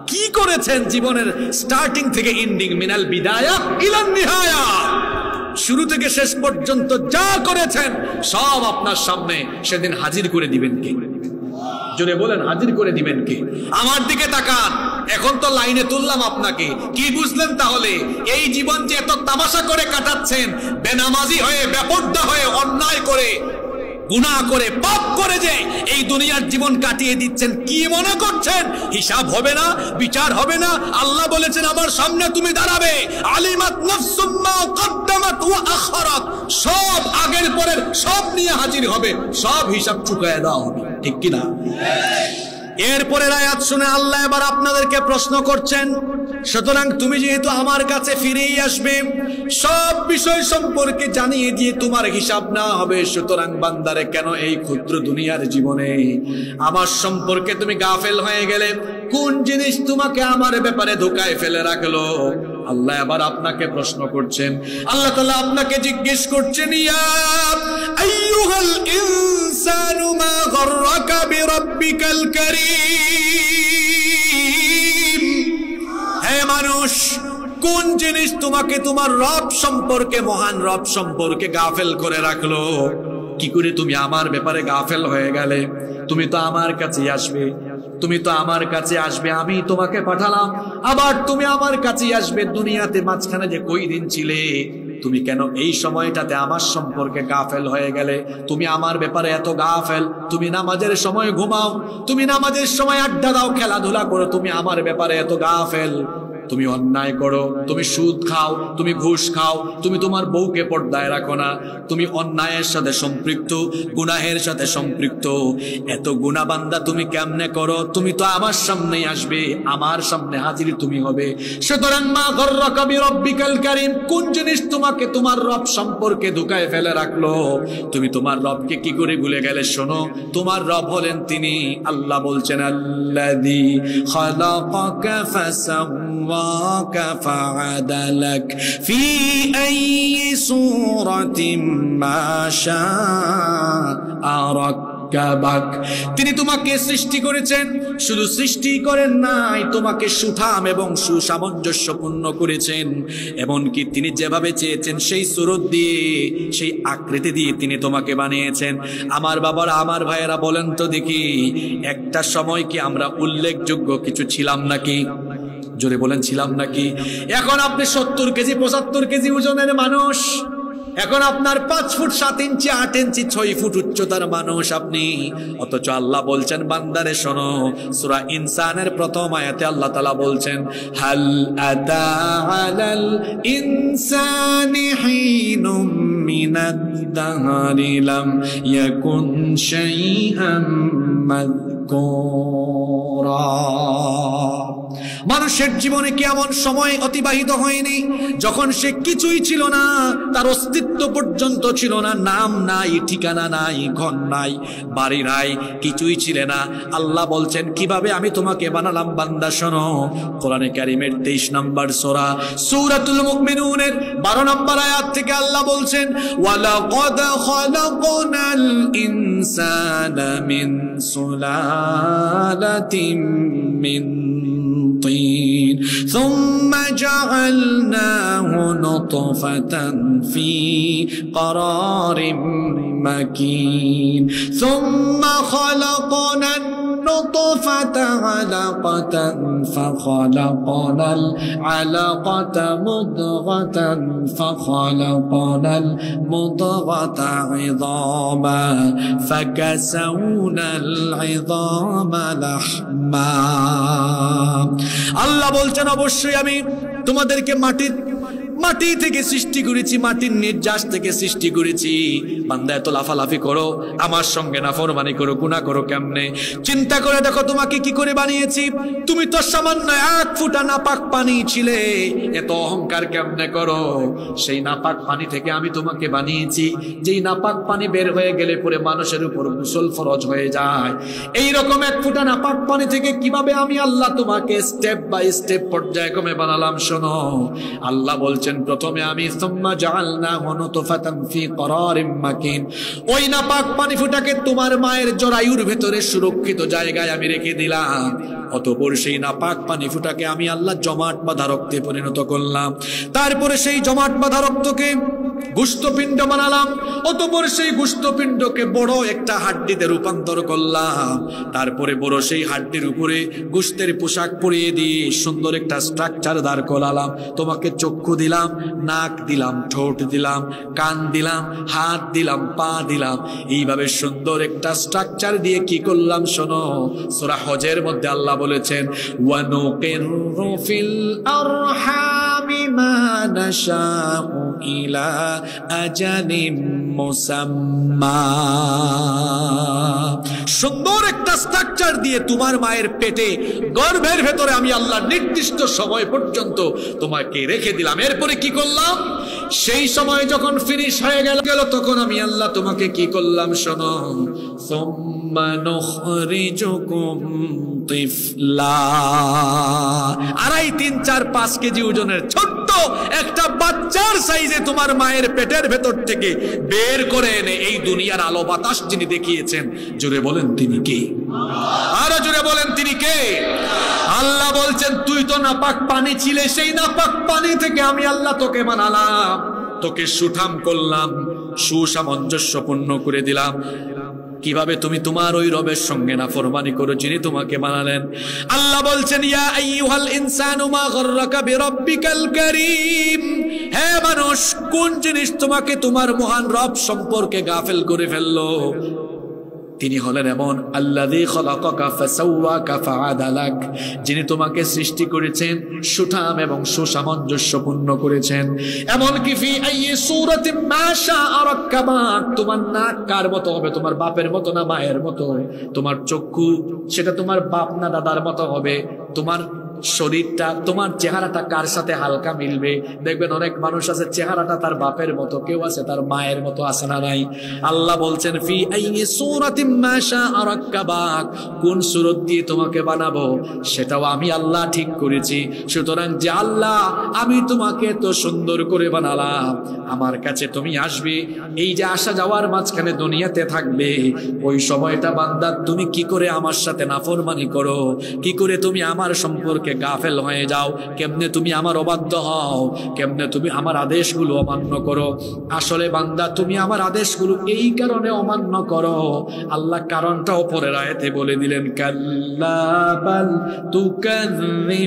কি করেছেন জীবনের স্টার্টিং থেকে এন্ডিং, মিনাল বিদায়া ইলান নিহায়া, শুরু থেকে শেষ পর্যন্ত যা করেছেন সব আপনার সামনে সেদিন হাজির করে দিবেন কে? জোরে বলেন, হাজির করে দিবেন কে? আমার দিকে তাকান, এখন তো লাইনে তুললাম আপনাকে, কি বুঝলেন তাহলে? এই জীবন যে এত তামাশা করে কাটাচ্ছেন, বেনামাজি হয়ে, বেপরদা হয়ে, অন্যায় করে, গুনাহ করে, পাপ করে যে এই দুনিয়ার জীবন কাটিয়ে দিচ্ছেন, কি মনে করছেন হিসাব হবে না, বিচার হবে না? আল্লাহ বলেছেন আমার সামনে তুমি দাঁড়াবে, আলিমাত নাফসুম মা কদ্দামাত ওয়া আখারাত, সব আগের পরের সব নিয়ে হাজির হবে, সব হিসাব চুকায় দেওয়া হবে, ঠিক কি না? এরপরের আয়াত শুনে আল্লাহ এবার আপনাদেরকে প্রশ্ন করছেন, সুতরাং তুমি যেহেতু আমার কাছে ফিরেই আসবে, সব বিষয় সম্পর্কে জানিয়ে দিয়ে তোমার হিসাব না হবে, সুতরাং বান্দারে কেন এই ক্ষুদ্র দুনিয়ার জীবনে আমার সম্পর্কে তুমি গাফেল হয়ে গেলে? কোন জিনিস তোমাকে আমার ব্যাপারে ধোকায় ফেলে রাখলো? আল্লাহ এবার আপনাকে প্রশ্ন করছেন, আল্লাহ তাআলা আপনাকে জিজ্ঞেস করছেন, ইয়া আইয়ুহাল ইনসানু মা গাররাকা বিরাব্বিকাল কারীম। হে মানুষ, কোন জিনিস তোমাকে তোমার রব সম্পর্কে, মহান রব সম্পর্কে গাফেল করে রাখলো? কি করে তুমি আমার ব্যাপারে গাফেল হয়ে গেলে? তুমি তো আমার কাছে আসবে, তুমি তো আমার কাছে আসবে, আমি তোমাকে পাঠালাম, আবার তুমি আমার কাছে আসবে। দুনিয়াতে মাঝখানে যে কয়দিন ছিলে, তুমি কেন এই সময়টাতে আমার সম্পর্কে গাফেল হয়ে গেলে? তুমি আমার ব্যাপারে এত গাফেল, তুমি নামাজের সময় ঘুমাও, তুমি নামাজের সময় আড্ডা দাও, খেলাধুলা করো, তুমি আমার ব্যাপারে এত গাফেল। তুমি অন্যায় করো, তুমি সুদ খাও, তুমি ঘুষ খাও, তুমি তোমার বউকে পর্দায় রাখো না, তুমি অন্যায়ের সাথে সম্পৃক্ত, গুনাহের সাথে সম্পৃক্ত। এত গুনাহ বান্দা তুমি কেমনে করো? তুমি তো আমার সামনেই আসবে, আমার সামনে হাজির তুমি হবে। সুতরাং মা গাররাকা বিরাব্বিকাল কারীম, কোন জিনিস তোমাকে তোমার রব সম্পর্কে ধোঁকায় ফেলে রাখলো? তুমি তোমার রবকে কি করে ভুলে গেলে? শোনো, তোমার রব হলেন তিনি। আল্লাহ বলছেন, আল্লাযী খালাকাকা ফাসাওয়া فعدلك في أي صورة ما شاء ركبك। তিনি তোমাকে সৃষ্টি করেছেন, শুধু সৃষ্টি করেন নাই, তোমাকে সুঠাম এবং সুসামঞ্জস্যপূর্ণ করেছেন। এমনকি তিনি যেভাবে চেয়েছেন সেই সুরত দিয়ে, সেই আকৃতি দিয়ে তিনি তোমাকে বানিয়েছেন। আমার বাবারা, আমার ভাইয়েরা, বলেন তো দেখি, একটা সময় কি আমরা উল্লেখযোগ্য কিছু ছিলাম নাকি? জোরে বলেন, ছিলাম নাকি? এখন আপনি 70 কেজি 75 কেজি ওজনের মানুষ, এখন আপনার 5 ফুট 7 ইঞ্চি 8 ইঞ্চি 6 ফুট উচ্চতার মানুষ আপনি। অথচ আল্লাহ বলছেন, বান্দারে শোনো, সূরা ইনসানের প্রথম আয়াতে আল্লাহ তাআলা বলছেন, হাল আতা আলাল ইনসানি হিনুম মিনাদ দাহরি লাম ইয়াকুন শাইআম মাযকুরা। মানুষের জীবনে কি এমন সময় অতিবাহিত হয়নি যখন সে কিছুই ছিল না, তার অস্তিত্ব পর্যন্ত ছিল না, নাম নাই, ঠিকানা নাই, ঘর নাই, বাড়ি নাই, কিছুই ছিল না। আল্লাহ বলছেন, কিভাবে আমি তোমাকে বানালাম বান্দা শোনো। কোরআনে কারীমের 23 নম্বর সূরা সূরাতুল মুমিনুনের 12 নম্বর আয়াত থেকে আল্লাহ বলছেন, ওয়ালাকাদ খালাকনাল ইনসানা মিন সুলালাতিন মিন طين ثم جعلناه نطفة في قرار مكين ثم خلقنا النطفة علقة فخلقنا العلقة مضغة فخلقنا المضغة عظاما فكسونا العظام لحما। আল্লাহ বলছেন, অবশ্যই আমি তোমাদেরকে মাটি থেকে সৃষ্টি করেছি, মাটির নির্যাস থেকে সৃষ্টি করেছি। বান্দা এত লাফালাফি করো, আমার সঙ্গে নাফরমানি করো, গুনাহ করো কেমনে? চিন্তা করে দেখো তোমাকে কি করে বানিয়েছি। তুমি তো সামান্য 1 ফোঁটা নাপাক পানি ছিলে, এত অহংকার কেমনে করো? সেই নাপাক পানি থেকে আমি তোমাকে বানিয়েছি, যেই নাপাক পানি বের হয়ে গেলে পরে মানুষের উপর গোসল ফরজ হয়ে যায়। এই রকম 1 ফোঁটা নাপাক পানি থেকে কিভাবে আমি আল্লাহ তোমাকে স্টেপ বাই স্টেপ পর্যায়ক্রমে বানালাম শোনো। আল্লাহ বলছেন প্রথমে আমি সুম্মা জাআলনাহু নুতফাতান ফি করারিম মাকিন, ওই নাপাক পানি ফুটাকে তোমার মায়ের জরায়ুর ভেতরে সুরক্ষিত জায়গায় আমি রেখে দিলাম। অতঃপর সেই নাপাক পানি ফুটাকে আমি আল্লাহ জমাট বাঁধা রক্তে পরিণত করলাম। তারপরে সেই জমাট বাঁধা রক্তকে গোশতপিণ্ড বানালাম। অতঃপর সেই গোশতপিণ্ডকে বড় একটা হাড্ডিতে রূপান্তর করলাম। তারপরে বড় সেই হাড্ডির উপরে গোশতের পোশাক পরিয়ে দিয়ে সুন্দর একটা স্ট্রাকচার দাঁড় করালাম। তোমাকে চক্ষু দিলাম, নাক দিলাম, ঠোঁট দিলাম, কান দিলাম, হাত দিলাম, পা দিলাম। এইভাবে সুন্দর একটা স্ট্রাকচার দিয়ে কি করলাম শোনো। সূরা হজের মধ্যে আল্লাহ বলেছেন ওয়ানুকিরু ফিল আরহামি মা নাশাউ ইলা আজালিম মুসাম্মা, সুন্দর একটা স্ট্রাকচার দিয়ে তোমার মায়ের পেটে গর্ভের ভেতরে আমি আল্লাহ নির্দিষ্ট সময় পর্যন্ত তোমাকে রেখে দিলাম। এরপরে কি করলাম, সেই সময় যখন ফিনিশ হয়ে গেল তখন আমি আল্লাহ তোমাকে কি করলাম শোনো। সুম্মা নুখরিজুকুম তিফলা, 2.5, 3, 4, 5 কেজি ওজনের ছোট্ট একটা বাচ্চার সাইজে তোমার মায়ের পেটের ভেতর থেকে বের করে এনে এই দুনিয়ার আলো বাতাস যিনি দেখিয়েছেন, জোরে বলেন তিনি কে? আরো জোরে বলেন তিনি কে? আল্লাহ বলছেন তুই তো নাপাক পানি ছিলে, সেই নাপাক পানি থেকে আমি আল্লাহ তোকে বানালাম, তোকে সুঠাম করলাম, সুসামঞ্জস্যপূর্ণ করে দিলাম। কিভাবে তুমি তোমার ওই রবের সঙ্গে নাফরমানি করো যিনি তোমাকে বানালেন। আল্লাহ বলছেন ইয়া আইয়ুহাল ইনসানু মা গাররাকা বিরাব্বিকাল কারীম, হে মানুষ কোন জিনিস তোমাকে তোমার মহান রব সম্পর্কে গাফেল করে ফেললো? তিনি হলেন এমন আল্লাযী খালাকাকা ফাসাওয়াকা ফাআদালাক, যিনি তোমাকে সৃষ্টি করেছেন, সুঠাম এবং সুসামঞ্জস্যপূর্ণ করেছেন। এমনকি ফি আইয়ি সূরাতিন মা শাআ রাক্কাবাক, তোমার নাক কার মতো হবে? তোমার বাপের মতো না মায়ের মতো? তোমার চক্ষু সেটা তোমার বাপ না দাদার মতো হবে? তোমার শরীরটা, তোমার চেহারাটা কার সাথে হালকা মিলবে? দেখবেন অনেক মানুষ আছে চেহারাটা তার বাপের মতো, কেউ আছে তার মায়ের মতো, আছে না নাই? আল্লাহ বলছেন ফি আইয়ি সূরাতিন মা শাআ রাক্কাবাক, কোন সূরত দিয়ে তোমাকে বানাবো সেটাও আমি আল্লাহ ঠিক করেছি। সুতরাং যে আল্লাহ আমি তোমাকে তো সুন্দর করে বানালাম, আমার কাছে তুমি আসবে, এই যে আসা যাওয়ার মাঝখানে দুনিয়াতে থাকবে, ওই সময়টা বান্দা তুমি কি করে আমার সাথে নাফরমানি করো, কি করে তুমি আমার সম্পর্কে গাফেল হয়ে যাও, কেমনে তুমি আমার অবাধ্য হও, কেমনে তুমি আমার আদেশগুলো অমান্য করো। আসলে বান্দা তুমি আমার আদেশগুলো এই কারণে অমান্য করো, আল্লাহ কারণটা উপরের আয়াতে বলে দিলেন কাল্লা বাল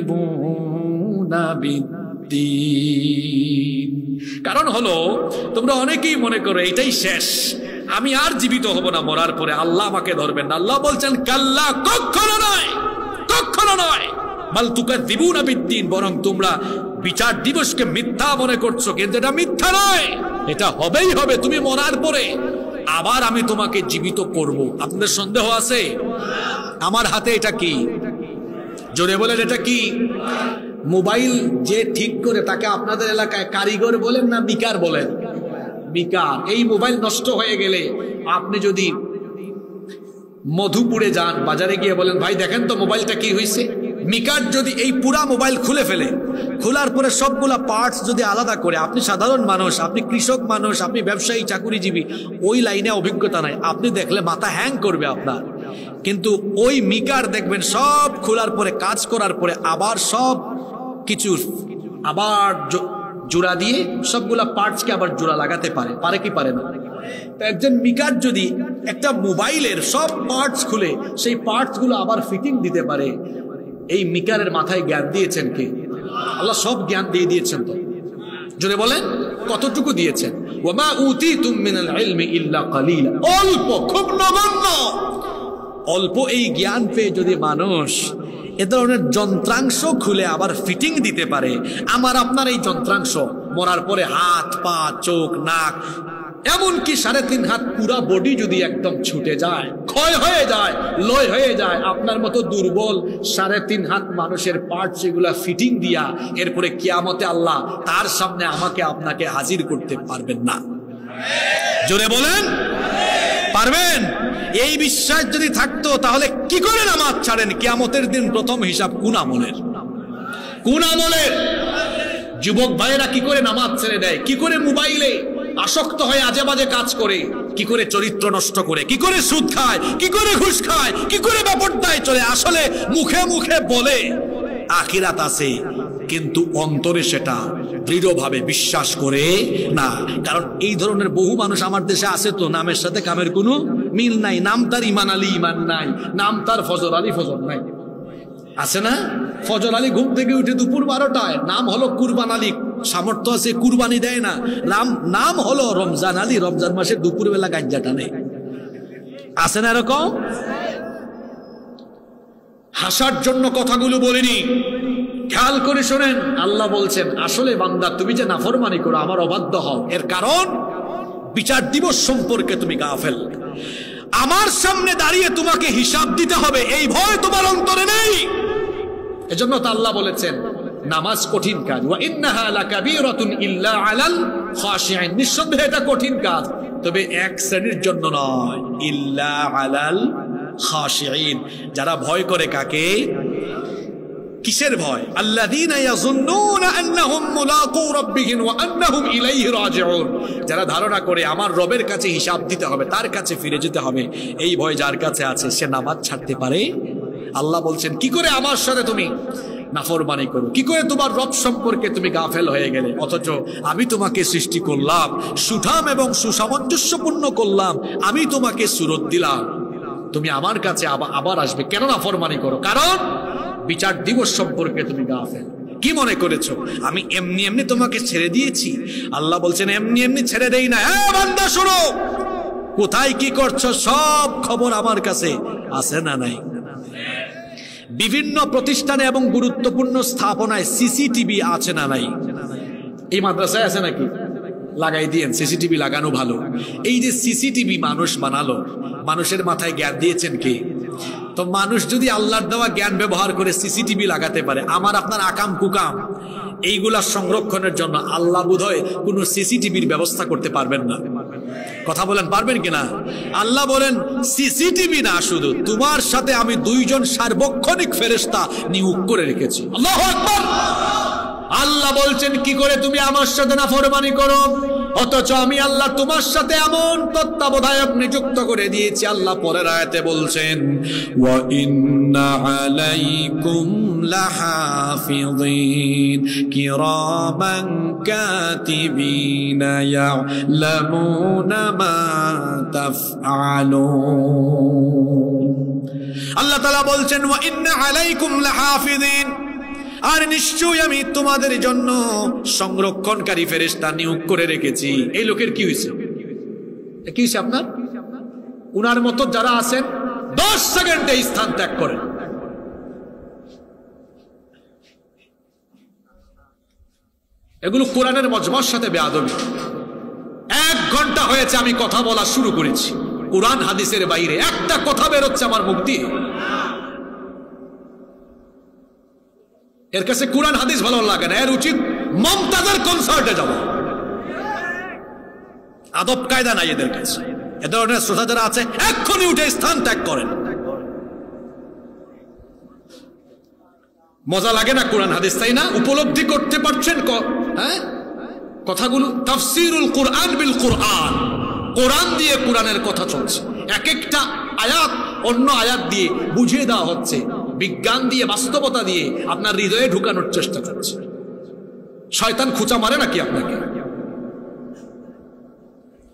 তুকাযযিবুনা বিদ্দীন। কারণ হলো তোমরা অনেকেই মনে করো এটাই শেষ, আমি আর জীবিত হব না, মরার পরে আল্লাহ আমাকে ধরবেন না। আল্লাহ বলছেন কাল্লা, কখনো নয়, কখনো নয়, বাল তুকাযযিবুনা বিদ্দীন, বরং তোমরা বিচার দিবসকে মিথ্যা মনে করছো, কিন্তু এটা মিথ্যা নয়, এটা হবেই হবে। তুমি মরার পরে আবার আমি তোমাকে জীবিত করব। আপনাদের সন্দেহ আছে? আমার হাতে এটা কি? জোরে বলেন এটা কি? মোবাইল যে ঠিক করে তাকে আপনাদের এলাকায় কারিগর বলেন না বিকার বলেন? বিকার। এই মোবাইল নষ্ট হয়ে গেলে আপনি যদি মধুপুরে যান, বাজারে গিয়ে বলেন ভাই দেখেন তো মোবাইলটা কি হয়েছে, মিকার যদি এই পুরা মোবাইল খুলে ফেলে, খোলার পরে সবগুলা পার্টস যদি আলাদা করে, আপনি সাধারণ মানুষ, আপনি কৃষক মানুষ, আপনি ব্যবসায়ী চাকুরিজীবী, ওই লাইনে অভিজ্ঞতা নাই, আপনি দেখলে মাথা হ্যাং করবে আপনার। কিন্তু ওই মিকার দেখবেন সব খোলার পরে, কাজ করার পরে আবার সব কিছু আবার জোড়া দিয়ে সবগুলা পার্টসকে আবার জোড়া লাগাতে পারে, পারে কি পারে না? একজন মিকার যদি একটা মোবাইলের সব পার্টস খুলে সেই পার্টসগুলো আবার ফিটিং দিতে পারে, এই মিকারের মাথায় জ্ঞান দিয়েছেন কে? আল্লাহ সব জ্ঞান দিয়ে দিয়েছেন। তো যদি বলেন কতটুকু দিয়েছেন? ওয়ামা উতীতুম মিনাল ইলমি ইল্লা কালিলা, অল্প, খুব নগণ্য অল্প। এই জ্ঞান পেয়ে যদি মানুষ এ ধরনের যন্ত্রাংশ খুলে আবার ফিটিং দিতে পারে, আমার আপনার এই যন্ত্রাংশ মরার পরে হাত, পা, চোখ, নাক এমনকি 3.5 হাত পুরা বডি যদি একদম ছুটে যায়, ক্ষয় হয়ে যায়, লয় হয়ে যায়, আপনার মতো দুর্বল 3.5 হাত মানুষের পার্ট সেগুলা ফিটিং দিয়া এরপরে কিয়ামতে আল্লাহ তার সামনে আমাকে আপনাকে হাজির করতে পারবেন না। জোরে বলেন পারবেন? এই বিশ্বাস যদি থাকতো তাহলে কি করে নামাজ ছাড়েন? কিয়ামতের দিন প্রথম হিসাব কোন আমলের? কোন আমলের? যুবক ভাইয়েরা কি করে নামাজ ছেড়ে দেয়, কি করে মোবাইলে আসক্ত হয়ে আজে বাজে কাজ করে, কি করে চরিত্র নষ্ট করে, কি করে সুদ খায়, কি করে ঘুষ খায়, কি করে বেপরদায় চলে। আসলে মুখে মুখে বলে আখিরাত আছে, কিন্তু অন্তরে সেটা দৃঢ়ভাবে বিশ্বাস করে না। কারণ এই ধরনের বহু মানুষ আমার দেশে আছে তো, নামের সাথে কামের কোনো মিল নাই। নাম তার ইমান আলী, ইমান নাই। নাম তার ফজর আলী, ফজর নাই। আছে না? ফজর আলী ঘুম থেকে উঠে দুপুর 12টায়, নাম হলো কুরবান আলী, সামর্থ্য আছে কুরবানি দেয় না। নাম হলো রমজান আলী, রমজান মাসে দুপুর বেলা গাঞ্জাটা নেই। আছে না এরকম? হাসার জন্য কথাগুলো বলিনি, খেয়াল করে শোনেন। আল্লাহ বলছেন আসলে বান্দা তুমি যে নাফরমানি করো, আমার অবাধ্য হও, এর কারণ বিচার দিবস সম্পর্কে তুমি গাফেল। আমার সামনে দাঁড়িয়ে তোমাকে হিসাব দিতে হবে, এই ভয় তোমার অন্তরে নেই। এজন্য তো আল্লাহ বলেছেন নামাজ কঠিন কাজ, ওয়া ইন্নাহা লাকাবীরাতুন ইল্লা আলাল খাশিঈন। নিঃসন্দেহে এটা কঠিন কাজ, তবে এক শ্রেণীর জন্য নয়, ইল্লা আলাল খাশিঈন, যারা ভয় করে। কাকে? কিসের ভয়? আল্লাযীনা ইয়াযুন্নুনা আন্নাহুম মুলাকু রাব্বিহিম ওয়া আন্নাহুম ইলাইহি রাজিউন, যারা ধারণা করে আমার রবের কাছে হিসাব দিতে হবে, তার কাছে ফিরে যেতে হবে। এই ভয় যার কাছে আছে সে নামাজ ছাড়তে পারে? আল্লাহ বলছেন কি করে আমার সাথে তুমি নাফরমানি করো, কি করে তোমার রব সম্পর্কে তুমি গাফেল হয়ে গেলে, অথচ আমি তোমাকে সৃষ্টি করলাম, সুঠাম এবং সুসামঞ্জস্যপূর্ণ করলাম, আমি তোমাকে সুরত দিলাম, তুমি আমার কাছে আবার আসবে, কেন নাফরমানি করো? কারণ বিচার দিবস সম্পর্কে তুমি গাফেল। কি মনে করেছো আমি এমনি এমনি তোমাকে ছেড়ে দিয়েছি? আল্লাহ বলছেন এমনি এমনি ছেড়ে দেই না। বান্দা শোনো, কোথায় কি করছো সব খবর আমার কাছে আছে না নাই? বিভিন্ন প্রতিষ্ঠানে এবং গুরুত্বপূর্ণ স্থাপনায় সিসিটিভি আছে না নাই? এই মাদ্রাসায় আছে নাকি? লাগাই দিয়েন, সিসিটিভি লাগানো ভালো। এই যে সিসিটিভি মানুষ বানালো, মানুষের মাথায় জ্ঞান দিয়েছেন কে? তো মানুষ যদি আল্লাহর দেওয়া জ্ঞান ব্যবহার করে সিসিটিভি লাগাতে পারে, আমার আপনার আকাম কুকাম এইগুলা সংরক্ষণের জন্য আল্লাহ বোধহয় কোনো সিসিটিভির ব্যবস্থা করতে পারবেন না। কথা বলেন পারবেন কিনা? আল্লাহ বলেন সিসিটিভি না, শুধু তোমার সাথে আমি 2 জন সার্বক্ষণিক ফেরেশতা নিয়োগ করে রেখেছি। আল্লাহু আকবার। আল্লাহ বলছেন কি করে তুমি আমার সাথে নাফরমানি করো, অথচ আমি আল্লাহ তোমার সাথে এমন তত্ত্বাবধায়ক নিযুক্ত করে দিয়েছি। আল্লাহ পরের আয়াতে বলছেন ওয়া ইন্না আলাইকুম লাহাফিযিন কিরামান কাতিবিনা ইয়ালামুনা মা তাফআলুন। আল্লাহ তাআলা বলছেন ওয়া ইন্না আলাইকুম লাহাফিযিন, আর নিশ্চয়ই আমি তোমাদের জন্য সংরক্ষণকারী ফেরেশতা নিয়োগ করে রেখেছি। এই লোকের কি হয়েছে? কি হয়েছে আপনার? উনার মতো যারা আছেন 10 সেকেন্ডে স্থান ত্যাগ করেন। এগুলো কোরআনের মজমার সাথে বেয়াদবি। 1 ঘন্টা হয়েছে আমি কথা বলা শুরু করেছি, কোরআন হাদিসের বাইরে একটা কথা বেরোচ্ছে আমার মুখ দিয়ে। এর কাছে কোরআন হাদিস ভালো লাগে না, এর উচিত মমতাজের কনসার্টে যাওয়া। আদব কায়দা নাই এদের কাছে। এ ধরনের শ্রোতা যারা আছে এক্ষুনি উঠে স্থান ত্যাগ করেন। মজা লাগে না কোরআন হাদিস, তাই না? উপলব্ধি করতে পারছেন হ্যাঁ কথাগুলো? তাফসীরুল কোরআন বিল কোরআন, কোরআন দিয়ে কোরআনের কথা চলছে। এক একটা আয়াত অন্য আয়াত দিয়ে বুঝিয়ে দেওয়া হচ্ছে, বিজ্ঞান দিয়ে বাস্তবতা দিয়ে আপনার হৃদয়ে ঢুকানোর চেষ্টা করছে। শয়তান খুঁচা মারে নাকি আপনাকে?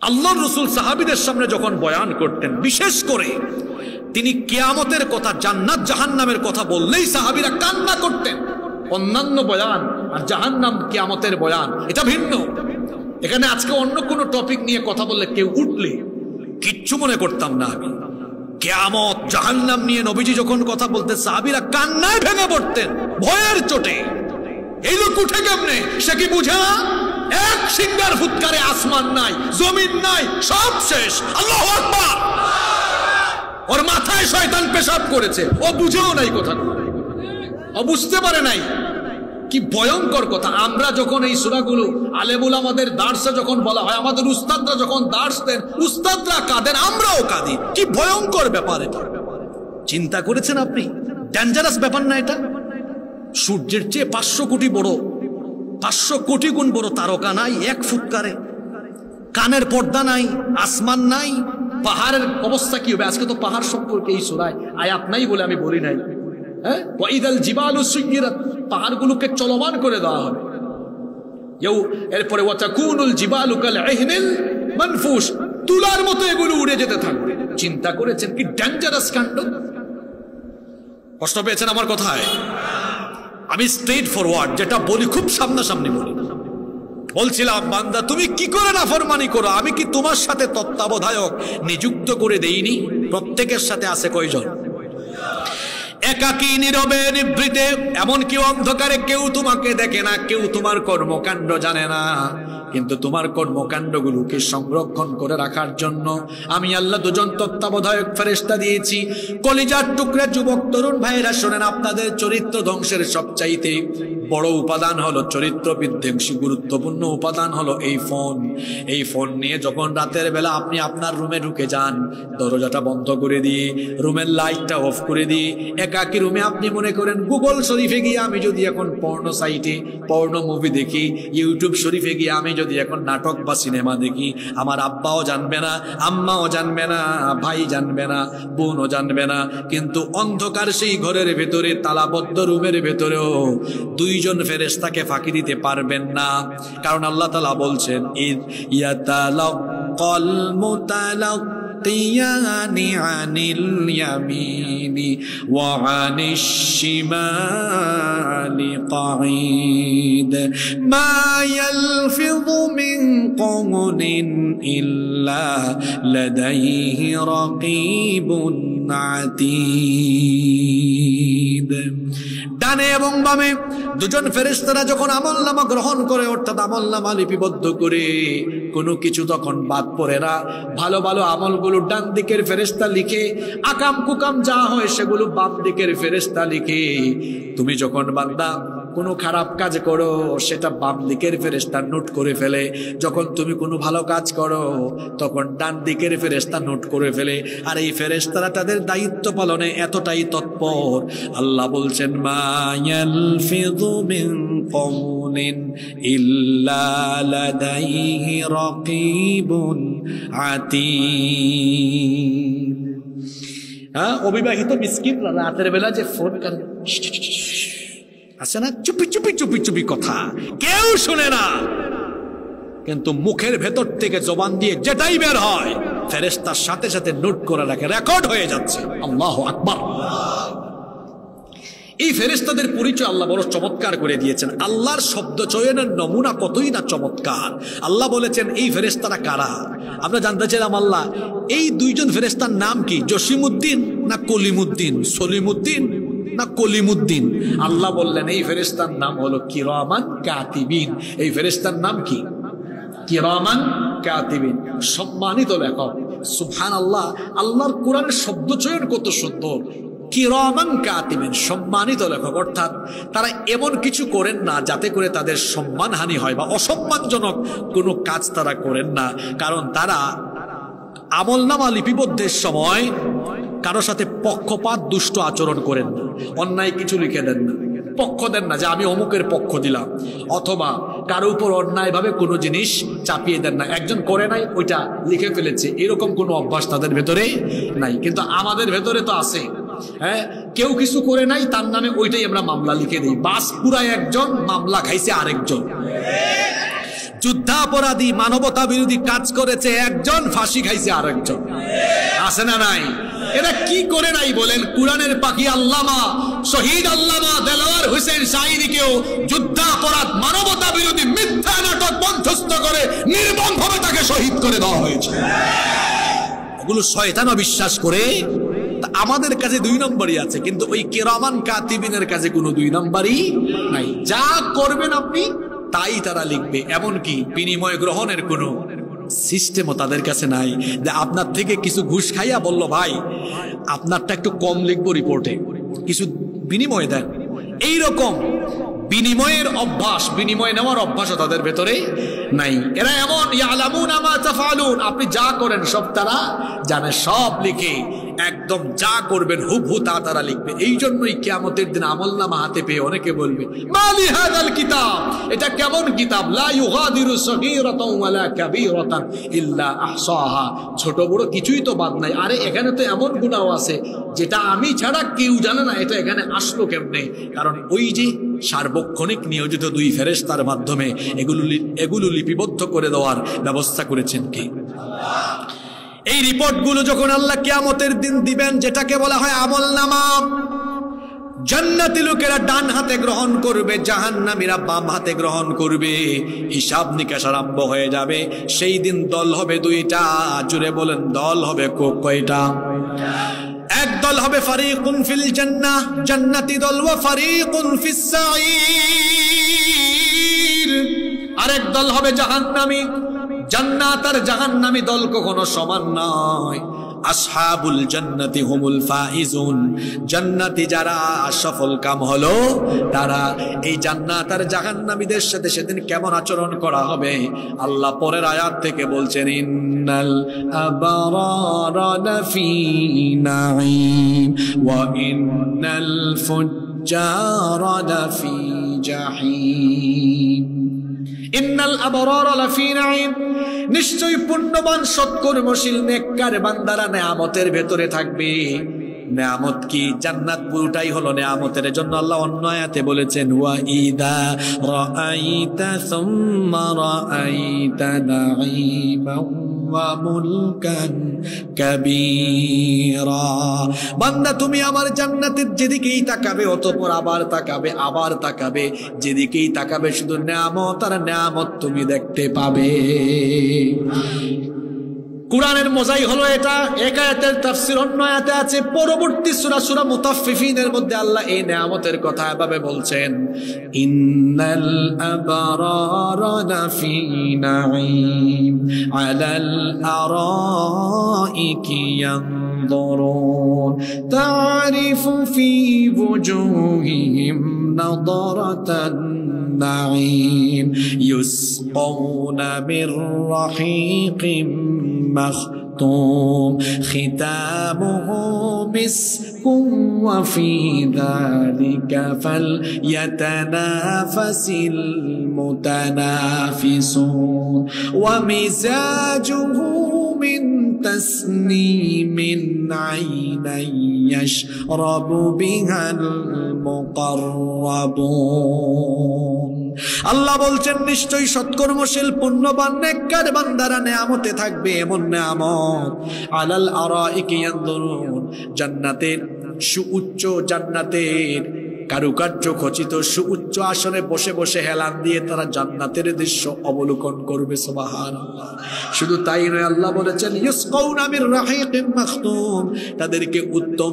আল্লাহর রাসূল সাহাবীদের সামনে যখন বয়ান করতেন, বিশেষ করে তিনি কিয়ামতের কথা, জান্নাত জাহান্নামের কথা বললেই সাহাবীরা কান্না করতেন। অন্যান্য বয়ান আর জাহান্নাম কিয়ামতের বয়ান এটা ভিন্ন। এখানে আজকে অন্য কোনো টপিক নিয়ে কথা বললে কেউ উঠলে কিচ্ছু মনে করতাম না। আমি কিয়ামত জাহান্নাম নিয়ে নবীজি যখন কথা বলতেন, সাহাবীরা কান্নায় ভেঙে পড়তেন ভয়ের চোটে। এই লোক উঠে কেমনে? সে কি বুঝে না? এক সিঙ্গার ফুৎকারে আসমান নাই, জমিন নাই, সব শেষ। আল্লাহু আকবার। ওর মাথায় শয়তান পেশাব করেছে, ও বুঝেও নাই কথা, ও বুঝতে পারে নাই। কি ভয়ঙ্কর কথা। আমরা যখন এই সূরাগুলো আলেমুল আমাদের দার্সে যখন বলা হয়, আমাদের উস্তাদরা যখন দার্স দেন, উস্তাদরা কাঁদেন, আমরাও কাঁদি। কি ভয়ঙ্কর ব্যাপার এটা। চিন্তা করেছেন আপনি? ডেঞ্জারাস ব্যাপার না এটা? সূর্যের চেয়ে 500 কোটি বড়, 500 কোটি গুণ বড় তারকা নাই এক ফুৎকারে। কানের পর্দা নাই, আসমান নাই, পাহাড়ের অবস্থা কি হবে? আজকে তো পাহাড় সম্পর্কে এই সূরায় আয়াত নাই বলে আমি বলি নাই। হ্যাঁ, ওয়াইদাল জিবালু সুইয়িরাত, পাহাড়গুলোকে চলমান করে দেওয়া হবে। এরপরে ওয়াতাকুনুল জিবালু কাল ইহনিল মানফুশ, তুলার মতো এগুলো উড়ে যেতে থাকবে। চিন্তা করেছেন কি ডেঞ্জারাস কাণ্ড? কষ্ট পেয়েছেন আমার কথায়? আমি স্ট্রেট ফরওয়ার্ড যেটা বলি খুব সামনাসামনি বলি। বলছিলাম, বান্দা তুমি কি করে নাফরমানি করো? আমি কি তোমার সাথে তত্ত্বাবধায়ক নিযুক্ত করে দেইনি? প্রত্যেকের সাথে আছে কয়জন? একাকী নীরবে নিভৃতে, এমনকি অন্ধকারে কেউ তোমাকে দেখে না, কেউ তোমার কর্মকাণ্ড জানে না, কিন্তু তোমার কর্মকাণ্ডগুলোকে সংরক্ষণ করে রাখার জন্য আমি আল্লাহ দুজন তত্ত্বাবধায়ক ফেরেশতা দিয়েছি। কলিজার টুকরা যুবক তরুণ ভাইরা শোনেন, আপনাদের চরিত্র ধ্বংসের সবচাইতে বড় উপাদান হলো, চরিত্র বিধ্বংসী গুরুত্বপূর্ণ উপাদান হলো এই ফোন। এই ফোন নিয়ে যখন রাতের বেলা আপনি আপনার রুমে ঢুকে যান, দরজাটা বন্ধ করে দিয়ে, রুমের লাইটটা অফ করে দিয়ে, একাকী রুমে আপনি মনে করেন গুগল শরীফে গিয়ে আমি যদি এখন পর্নো সাইটে পর্নো মুভি দেখি, ইউটিউব শরীফে গিয়ে আমি যদি এখন নাটক বা সিনেমা দেখি, আমার আব্বাও জানবে না, আম্মাও জানবে না, ভাই জানবে না, বোনও জানবে না। কিন্তু অন্ধকার সেই ঘরের ভেতরে, তালাবদ্ধ রুমের ভেতরেও দুইজন ফেরেশতাকে ফাঁকি দিতে পারবেন না। কারণ আল্লাহ তাআলা বলছেন, ইয ইয়াতালাক্কাল মুতালাক্কিয়ানি আনিল ইয়ামিনি ওয়া আনিশ শিমালি কাঈদ মা ইয়ালফিযু মিন কওলিন ইল্লা লাদাইহি রাকীবুন আতীদ। ডানে এবং বামে দুজন ফেরেশতারা যখন আমলনামা গ্রহণ করে, অর্থাৎ আমলনামা লিপিবদ্ধ করে, কোনো কিছু তখন বাদ পড়ে না। ভালো ভালো আমলগুলো ডান দিকের ফেরেশতা লিখে, আকাম কুকাম যা হয় সেগুলো বাম দিকের ফেরেশতা লিখে। তুমি যখন বান্দা কোনো খারাপ কাজ করো, সেটা বাম দিকের ফেরেশতা নোট করে ফেলে। যখন তুমি কোনো ভালো কাজ করো, তখন ডান দিকের ফেরেশতা নোট করে ফেলে। আর এই ফেরেশতারা তাদের দায়িত্ব পালনে এতটাই তৎপর, আল্লাহ বলছেন, মা ইয়ালফিযু মিন কওলিন ইল্লা লাদাইহি রাকীবুন আতীদ। হ্যাঁ, অবিবাহিত মিসকিন রাতের বেলা যে ফোন করে আছে না, চুপি চুপি চুপি চুপি কথা, কেউ শুনে না, কিন্তু মুখের ভেতর থেকে জবান দিয়ে যেটাই বের হয় ফেরেশতার সাথে সাথে নোট করে রাখে, রেকর্ড হয়ে যাচ্ছে। আল্লাহু আকবার। এই ফেরেশতাদের পরিচয় আল্লাহ বড় চমৎকার করে দিয়েছেন। আল্লাহর শব্দ চয়নের নমুনা কতই না চমৎকার। আল্লাহ বলেছেন এই ফেরেশতারা কারা। আমরা জানতে চাইলাম, আল্লাহ এই দুইজন ফেরেশতার নাম কি? জসিমউদ্দিন না কলিমউদ্দিন? সলিমউদ্দিন না কলিমউদ্দিন? আল্লাহ বললেন এই ফেরেশতার নাম হলো কিরামান কাতিবিন। এই ফেরেশতার নাম কি? কিরামান কাতিবিন, সম্মানিত লেখক। সুবহানাল্লাহ, আল্লাহর কোরআনের শব্দ চয়ন কত সুন্দর। কিরামান কাতিবিন, সম্মানিত লেখক, অর্থাৎ তারা এমন কিছু করেন না যাতে করে তাদের সম্মানহানি হয় বা অসম্মানজনক কোনো কাজ তারা করেন না। কারণ তারা আমলনামা লিপিবদ্ধের সময় কারো সাথে পক্ষপাত দুষ্ট আচরণ করেন না, অন্যায় কিছু লিখে দেন না, পক্ষ দেন না যে আমি অমুকের পক্ষ দিলাম, অথবা কারো উপর অন্যায়ভাবে কোনো জিনিস চাপিয়ে দেন না। একজন করে নাই, ওইটা লিখে ফেলেছে, এরকম কোনো অভ্যাস তাদের ভেতরে নাই। কিন্তু আমাদের ভেতরে তো আছে। হ্যাঁ, কেউ কিছু করে নাই, তার নামে ওইটাই আমরা মামলা লিখে দিই। বাস পুরায় একজন, মামলা খাইছে আরেকজন। যুদ্ধাপরাধী, মানবতা বিরোধী কাজ করেছে একজন, ফাঁসি খাইছে আরেকজন। আছে না নাই? এরা কি করে নাই বলেন? কুরআনের পাখি আল্লামা শহীদ আল্লামা দেলোয়ার হোসেন শাহীদিকেও যুদ্ধাপরাধ, মানবতা বিরোধী মিথ্যা নাটক মঞ্চস্থ করে নির্মমভাবে তাকে শহীদ করে দেওয়া হয়েছে। এগুলো শয়তানও বিশ্বাস করে। আমাদের কাছে 2 নম্বরই আছে, কিন্তু ওই কিরামান কাতিবিনের কাছে কোনো 2 নম্বরই নাই। যা করবেন আপনি তাই তারা লিখবে, এমনকি বিনিময় গ্রহণের কোনো সিস্টেমও তাদের কাছে নাই যে আপনার থেকে কিছু ঘুষ খাইয়া বলল ভাই আপনারটা একটু কম লিখবো রিপোর্টে, কিছু বিনিময় দেন। এইরকম বিনিময়ের অভ্যাস, বিনিময় নেওয়ার অভ্যাসও তাদের ভেতরে নাই। এরা এমন ইয়ালামুনা মা তাফআলুন, আপনি যা করেন সব তারা জানে, সব লিখে একদম যা করবেন হুবহু তা তারা লিখবে। এই জন্যই কিয়ামতের দিন আমলনামা হাতে পেয়ে অনেকে বলবে মালি হাদাল কিতাব, এটা কেমন কিতাব, লা ইউগাদিরু সগীরাতান ওয়ালা কাবীরাতান ইল্লা আহসাহা, ছোট বড় কিছুই তো বাদ নাই। আরে এখানে তো এমন গুনাহ আছে যেটা আমি ছাড়া কেউ জানে না, এটা এখানে আসলো কেমনে? কারণ ওই যে সার্বক্ষণিক নিয়োজিত দুই ফেরেশতার মাধ্যমে এগুলো লিপিবদ্ধ করে দেওয়ার ব্যবস্থা করেছেন কে? এই রিপোর্টগুলো যখন আল্লাহ কিয়ামতের দিন দিবেন, যেটাকে বলা হয় আমলনামা, জান্নাতি লোকেরা ডান হাতে গ্রহণ করবে, জাহান্নামীরা বাম হাতে গ্রহণ করবে। হিসাব নিকাশ আরম্ভ হয়ে যাবে। সেই দিন দল হবে দুইটা, জুড়ে বলেন দল হবে কয়টা? এক দল হবে ফারিকুন ফিল জান্নাহ, জান্নাতি দল, ওয়া ফারিকুন ফিস সাঈর, আরেক দল হবে জাহান্নামী। জান্নাত আর জাহান্নামী দল কখনো সমান নয়। আসহাবুল জান্নাতি হুমুল ফাইজুন, জান্নাতি যারা সফল কাম হলো তারা। এই জান্নাত আর জাহান্নামীদের সাথে সেদিন কেমন আচরণ করা হবে আল্লাহ পরের আয়াত থেকে বলছেন, ইন্নাল আবরারা লাফি নাঈম ওয়া ইন্নাল ফুজ্জারা লাফি জাহিম। ইন্নাল আবরারা লাফি নাঈম, নিশ্চয়ই পুণ্যবান সৎকর্মশীল নেককার বান্দারা নেয়ামতের ভেতরে থাকবে। নেয়ামত কি? জান্নাত পুরোটাই হলো নেয়ামতের জন্য। আল্লাহ অন্য আয়াতে বলেছেন, ওয়া ইদা রাআইতা সুম্মা রাআইতা নাঈমান ওয়া মুলকান কাবীরা, বান্দা তুমি আমার জান্নাতের যেদিকেই তাকাবে অতঃপর আবার তাকাবে, আবার তাকাবে, যেদিকেই তাকাবে শুধু নেয়ামত আর নেয়ামত তুমি দেখতে পাবে। কুরআনের মজাই হলো এটা। এক আয়াতের তাফসীর অন্য আয়াতে আছে, পরবর্তী সূরা মুতাফফিফিনের মধ্যে আল্লাহ এই নেয়ামতের কথা এভাবে বলছেন, ইন্নাল আবরারা লাফি নাঈম আলাল আরাইকি ইয়ানদুরুন তারিফু ফি ওজুহিহিম নাদরাতান নাঈম ইউসকাউনা মির রাহিকিম مختوم ختامه مسك وفي ذلك فليتنافس المتنافسون ومزاجه من تسنيم عينا يشرب بها المقربون। আল্লাহ বলছেন নিশ্চয়ই সৎকর্মশীল পুণ্যবান নেককার বান্দারা নেয়ামতে থাকবে, এমন নেয়ামত আলাল আরাইকি ইয়ানদুরুন, জান্নাতের সুউচ্চ, জান্নাতের কারুকার্য খচিত সুউচ্চ আসনে বসে বসে হেলান দিয়ে তারা জান্নাতের দৃশ্য অবলোকন করবে। সুবহানাল্লাহ। শুধু তাই নয়, আল্লাহ বলেছেন ইউসকাউনা মির রাহিকিম মাখতুম, তাদেরকে উত্তম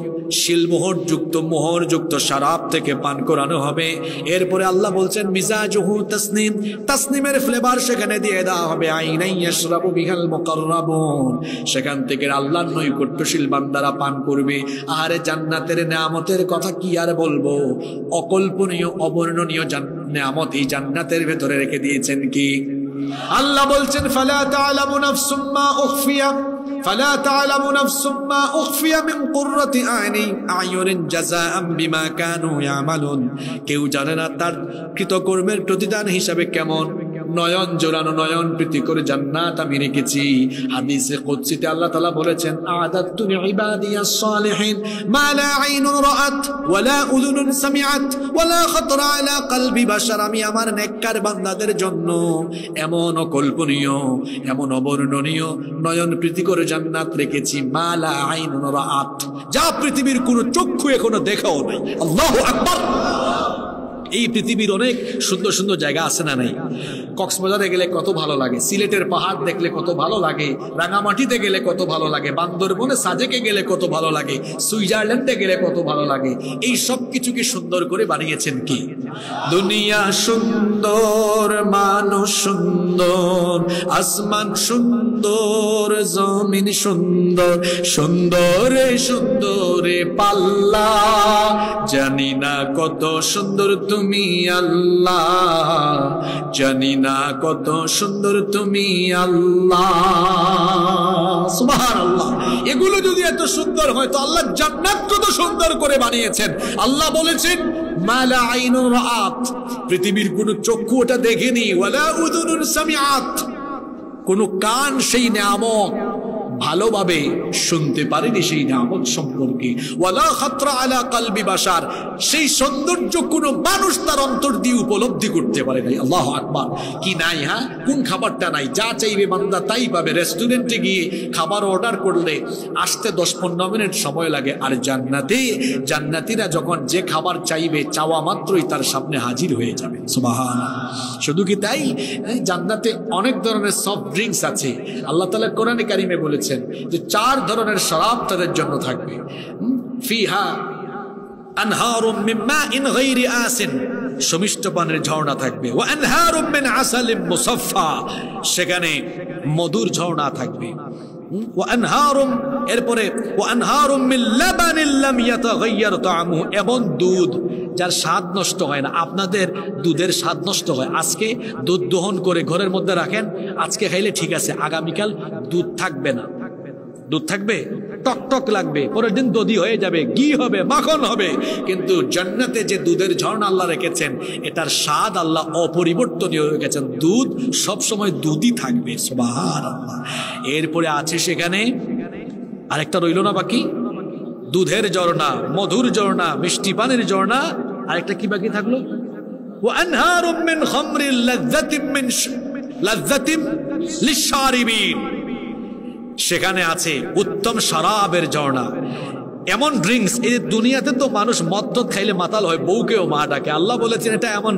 মোহরযুক্ত শরাব থেকে পান করানো হবে। এরপরে আল্লাহ বলছেন মিজাজুহু তাসনিম, তাসনিমের ফ্লেভার সেখানে দিয়ে দেওয়া হবে। আইনাই ইয়াশরাবু বিহাল মুকাররাবুন, সেখান থেকে আল্লাহর নৈকট্যশীল বান্দারা পান করবে। আরে জান্নাতের নেয়ামতের কথা কি আর বলবো, অকল্পনীয় অবর্ণনীয় নেয়ামত এই জান্নাতের ভেতরে রেখে দিয়েছেন কি আল্লাহ বলছেন, ফালা তা'লামু নাফসুম মা উখফিয়া ফালা তা'লামু নাফসুম মা উখফিয়া মিন কুররাতি আ'য়ুনিন জাযাআম বিমা কানু ইয়ামালুন, কেউ জানে না তার কৃতকর্মের প্রতিদান হিসাবে কেমন নয়ন জোড়ানো, নয়ন প্রীতি করে জান্নাত আমি রেখেছি। হাদিসে কুদসিতে আল্লাহ তাআলা বলেছেন, আ'দাতু লিইবাদিয়াস সালিহিন মা লা আইনুন রাআত ওয়া লা উযুনুন সামিআত ওয়া লা খাতরা আলা কলবি বাশার, আমি আমার নেককার বান্দাদের জন্য এমন অকল্পনীয়, এমন অবর্ণনীয় নয়ন প্রীতি করে জান্নাত রেখেছি। মা লা আইনুন রাআত, যা পৃথিবীর কোন চক্ষু এখনো দেখাও নাই। আল্লাহু আকবার। এই পৃথিবীর অনেক সুন্দর সুন্দর জায়গা আছে না নাই? কক্সবাজারে গেলে কত ভালো লাগে, সিলেটের পাহাড় দেখলে কত ভালো লাগে, রাঙামাটিতে গেলে কত ভালো লাগে, বান্দরবনে সাজেকে গেলে কত ভালো লাগে, সুইজারল্যান্ডে গেলে কত ভালো লাগে। এই সব কিছুকে সুন্দর করে বানিয়েছেন কি? দুনিয়া সুন্দর, মানুষ সুন্দর, আসমান সুন্দর, জমিন সুন্দর, সুন্দরে সুন্দরে পাল্লা, জানি না কত সুন্দর তুমি আল্লাহ, জানি না কত সুন্দর তুমি আল্লাহ। সুবহানাল্লাহ। এগুলো যদি এত সুন্দর হয় তো আল্লাহ জান্নাত কত সুন্দর করে বানিয়েছেন। আল্লাহ বলেছেন মালা আইনুন রাআত, পৃথিবীর কোন চক্ষু ওটা দেখেনি, ওয়ালা উযুনুন সামিআত, কোন কান সেই নিয়ামত ভালোভাবে শুনতে পারেনি সেই নিয়ামত সম্পর্কে, ওয়ালা খাতরা আলা কলবি বাশার, সেই সৌন্দর্য কোনো মানুষ তার অন্তর দিয়ে উপলব্ধি করতে পারে নাই। আল্লাহু আকবার। কি নাই? হ্যাঁ, কোন খাবারটা নাই? যা চাইবে বান্দা তাই পাবে। রেস্টুরেন্টে গিয়ে খাবার অর্ডার করলে আসতে 10-15 মিনিট সময় লাগে, আর জান্নাতে জান্নাতীরা যখন যে খাবার চাইবে চাওয়া মাত্রই তার সামনে হাজির হয়ে যাবে। সুবহানাল্লাহ। শুধু কি তাই? জান্নাতে অনেক ধরনের সফট ড্রিঙ্কস আছে। আল্লাহ তাআলা কোরআনে কারিমে বলেছেন যে 4 ধরনের শরাব তাদের জন্য থাকবে। ফিহা আনহারুম মিন মাইন গায়রি আসিন, সুমিষ্ট পানির ঝর্ণা থাকবে। ওয়া আনহারুম মিন আসালিম মুসাফফা, সেখানে মধুর ঝর্ণা থাকবে। ওয়া আনহারুম, এরপরে ওয়া আনহারুম মিন লাবানিন লাম ইয়াতাগায়্যার তা'আমুহু, এমন দুধ যার স্বাদ নষ্ট হয় না। আপনাদের দুধের স্বাদ নষ্ট হয়, আজকে দুধ দহন করে ঘরের মধ্যে রাখেন, আজকে খাইলে ঠিক আছে, আগামীকাল দুধ থাকবে না। দুধ থাকবে, টক টক লাগবে, পরের দিন দধি হয়ে যাবে, ঘি হবে, মাখন হবে। কিন্তু জান্নাতে যে দুধের ঝর্ণা আল্লাহ রেখেছেন, এটার স্বাদ আল্লাহ অপরিবর্তনীয় রেখেছেন। দুধ সব সময় দুধই থাকবে। সুবহানাল্লাহ। এরপরে আছে সেখানে আরেকটা রইল না বাকি, দুধের ঝর্ণা, মধুর ঝর্ণা, মিষ্টি পানির ঝর্ণা। আরেকটা কি বাকি থাকলো? ওয়া আনহারুম মিন খামরিন লাযযাতিন লিশ-শারিবিন, সেখানে আছে উত্তম শরাবের ঝর্ণা, এমন ড্রিঙ্কস। এই দুনিয়াতে তো মানুষ মদ খাইলে মাতাল হয়, বউকেও মা ডাকে। আল্লাহ বলেছেন এটা এমন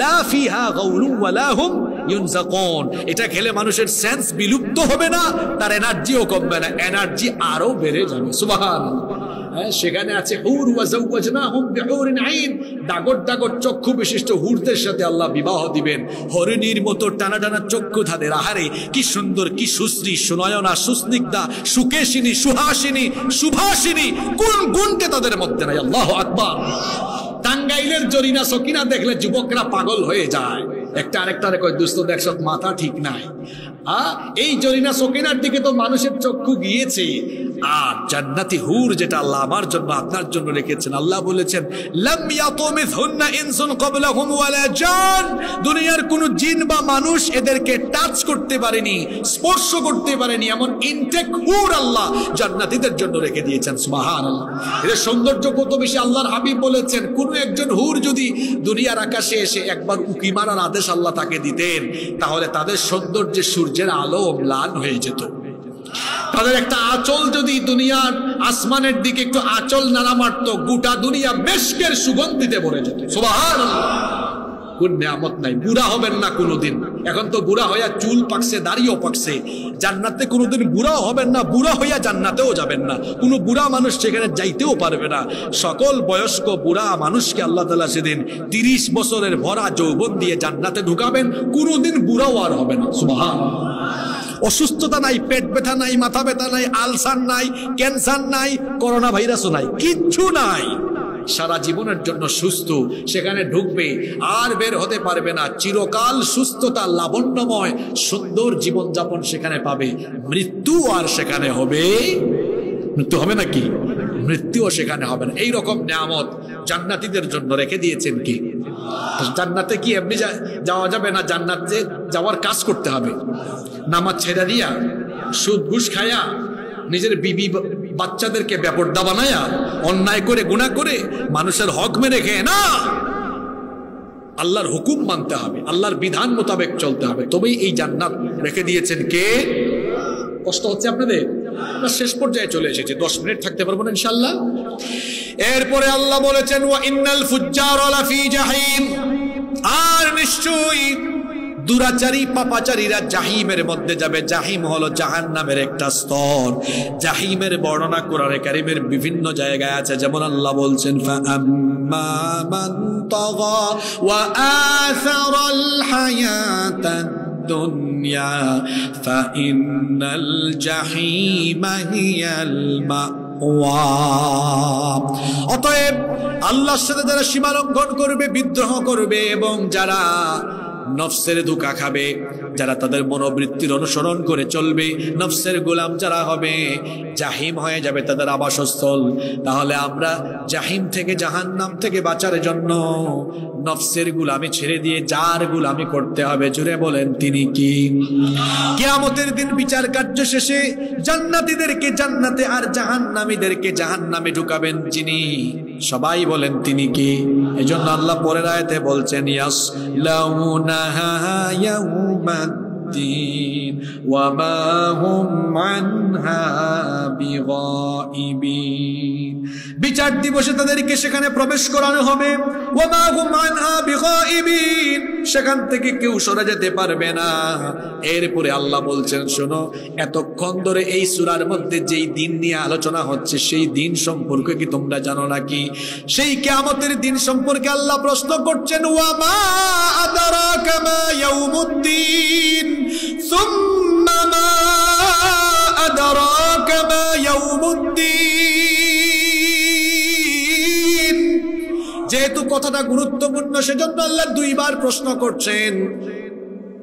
লা ফিহা গাউলুন ওয়ালা হুম ইউনজাকুন, এটা খেলে মানুষের সেন্স বিলুপ্ত হবে না, তার এনার্জিও কমবে না, এনার্জি আরো বেড়ে যাবে। সুবহানাল্লাহ। সেখানে আছে হুর ওয়া যাওয়াজনাহুম বিহুরিন আইন, ডাগর ডাগর চক্ষু বিশিষ্ট হুরদের সাথে আল্লাহ বিবাহ দিবেন। হরিণীর মতো টানা টানা চক্ষু তাদের। আহারে কি সুন্দর, কি সুশ্রী, সুনয়না, সুস্নিগ্ধা, সুকেশিনী, সুহাসিনী, সুভাষিনী, কোন গুণকে তাদের মধ্যে নাই? আল্লাহু আকবার। টাঙ্গাইলের জরিনা সকিনা দেখলে যুবকরা পাগল হয়ে যায়, একটা আরেকটারে কয় দোস্ত দেখছ মাথা ঠিক নাই। এই জরিনা সকিনার দিকে তো মানুষের চক্ষু গিয়েছে। আর জান্নাতি হুর যেটা আল্লাহ আমার জন্য আপনার জন্য রেখেছেন, আল্লাহ বলেছেন লাম ইয়াতুমিথুন্না ইনসুন ক্বাবলাহুম ওয়ালা জান, দুনিয়ার কোন জিন বা মানুষ এদেরকে টাচ করতে পারেনি, স্পর্শ করতে পারেনি, এমন ইনটেক হুর আল্লাহ জান্নাতীদের জন্য রেখে দিয়েছেন। সুবহানাল্লাহ। এর সৌন্দর্য কত বেশি! আল্লাহর হাবিব বলেছেন কোন একজন হুর যদি দুনিয়ার আকাশে এসে একবার উকি মারার আদেশ আল্লাহ তাকে দিতেন, তাহলে তাদের সৌন্দর্যে সূর্যের আলো ম্লান হয়ে যেত। তাদের একটা আঁচল যদি দুনিয়ার আসমানের দিকে একটু আঁচল নাড়া মারত, গোটা দুনিয়া মেশকের সুগন্ধিতে ভরে যেত। সুবহানাল্লাহ। কোন নিয়ামত নাই! বুড়া হবেন না কোনোদিন। এখন তো বুড়া হইয়া চুল পাকছে, দাড়িও পাকছে। জান্নাতে কোনোদিন বুড়াও হবেন না, বুড়া হইয়া জান্নাতেও যাবেন না। কোনো বুড়া মানুষ সেখানে যাইতেও পারবে না। সকল বয়স্ক বুড়া মানুষকে আল্লাহ তাআলা সেদিন 30 বছরের ভরা যৌবন দিয়ে জান্নাতে ঢুকাবেন, কোনোদিন বুড়াও আর হবে না। সুবহানাল্লাহ। অসুস্থতা নাই, পেট ব্যথা নাই, মাথা ব্যথা নাই, আলসার নাই, ক্যান্সার নাই, করোনা ভাইরাসও নাই, কিচ্ছু নাই। সারা জীবনের জন্য সুস্থ, সেখানে ঢুকবে আর বের হতে পারবে না। চিরকাল সুস্থতা, লাবণ্যময় সুন্দর জীবনযাপন সেখানে পাবে। মৃত্যু আর সেখানে হবে, মৃত্যু হবে নাকি? মৃত্যুও সেখানে হবে না। এইরকম নিয়ামত জান্নাতীদের জন্য রেখে দিয়েছেন কি? জান্নাতে কি এমনি যাওয়া যাবে না? জান্নাতে যাওয়ার কাজ করতে হবে। নামাজ ছেড়ে দিয়া, সুদ ঘুষ খায়া, নিজের বিবি বাচ্চাদেরকে বেপরদা বানায়া, অন্যায় করে গুনাহ করে মানুষের হক মেরে খেয়ে না, আল্লাহর হুকুম মানতে হবে, আল্লাহর বিধান মোতাবেক চলতে হবে, তবেই এই জান্নাত রেখে দিয়েছেন কে? কষ্ট হচ্ছে আপনাদের? শেষ পর্যায়ে চলে এসেছে, 10 মিনিট থাকতে পারবো না ইনশাআল্লাহ। এরপরে আল্লাহ বলেছেন ওয়া ইন্নাল ফুজ্জারা লাফি জাহিম, আর নিশ্চয়ই দুরাচারী পাপাচারীরা জাহিমের মধ্যে যাবে। জাহিম হলো জাহান্নামের একটা স্তর। জাহিমের বর্ণনা কোরআনে কারীমের বিভিন্ন জায়গায় আছে, যেমন আল্লাহ বলছেন ফাআম্মা মান তাগা ওয়া আসারাল হায়াতাদ দুনিয়া ফাইন্নাল জাহিমা হিয়াল মাওয়া। অতএব আল্লাহর সাথে যারা সীমা লঙ্ঘন করবে, বিদ্রোহ করবে এবং যারা নফসের ধোঁকা খাবে, যারা তাদের মনোবৃত্তির অনুসরণ করে চলবে, নফসের গোলাম যারা হবে, জাহিম হয়ে যাবে তাদের আবাসস্থল। তাহলে আমরা জাহিম থেকে, জাহান্নাম থেকে বাঁচার জন্য নফসের গোলামি ছেড়ে দিয়ে যার গোলামি করতে হবে। জুড়ে বলেন তিনি কি? কিয়ামতের দিন বিচার কার্য শেষে জান্নাতীদেরকে জান্নাতে আর জাহান্নামীদেরকে জাহান্নামে ঢুকাবেন যিনি, সবাই বলেন তিনি কি? এজন্য আল্লাহ পরের আয়াতে বলছেন ইয়াসলাউনাহা ইয়াউমাদ্দিন ওয়া মা হুম আনহা বিগাইবিন। বিচার দিবসে তাদেরকে সেখানে প্রবেশ করানো হবে। ওয়া মা হুম আনহা বিগাইবিন, সেখান থেকে কেউ সরে যেতে পারবে না। এরপরে আল্লাহ বলছেন শোনো, এতক্ষণ ধরে এই সূরার মধ্যে যেই দিন নিয়ে আলোচনা হচ্ছে সেই দিন সম্পর্কে কি তোমরা জানো নাকি? সেই কিয়ামতের দিন সম্পর্কে আল্লাহ প্রশ্ন করছেন ওয়া মা আদরাকা মা ইয়াউমুদ্দিন সুম্মা মা আদরাকা মা ইয়াউমুদ্দিন। যেহেতু কথাটা গুরুত্বপূর্ণ সেজন্য আল্লাহ দুইবার প্রশ্ন করছেন,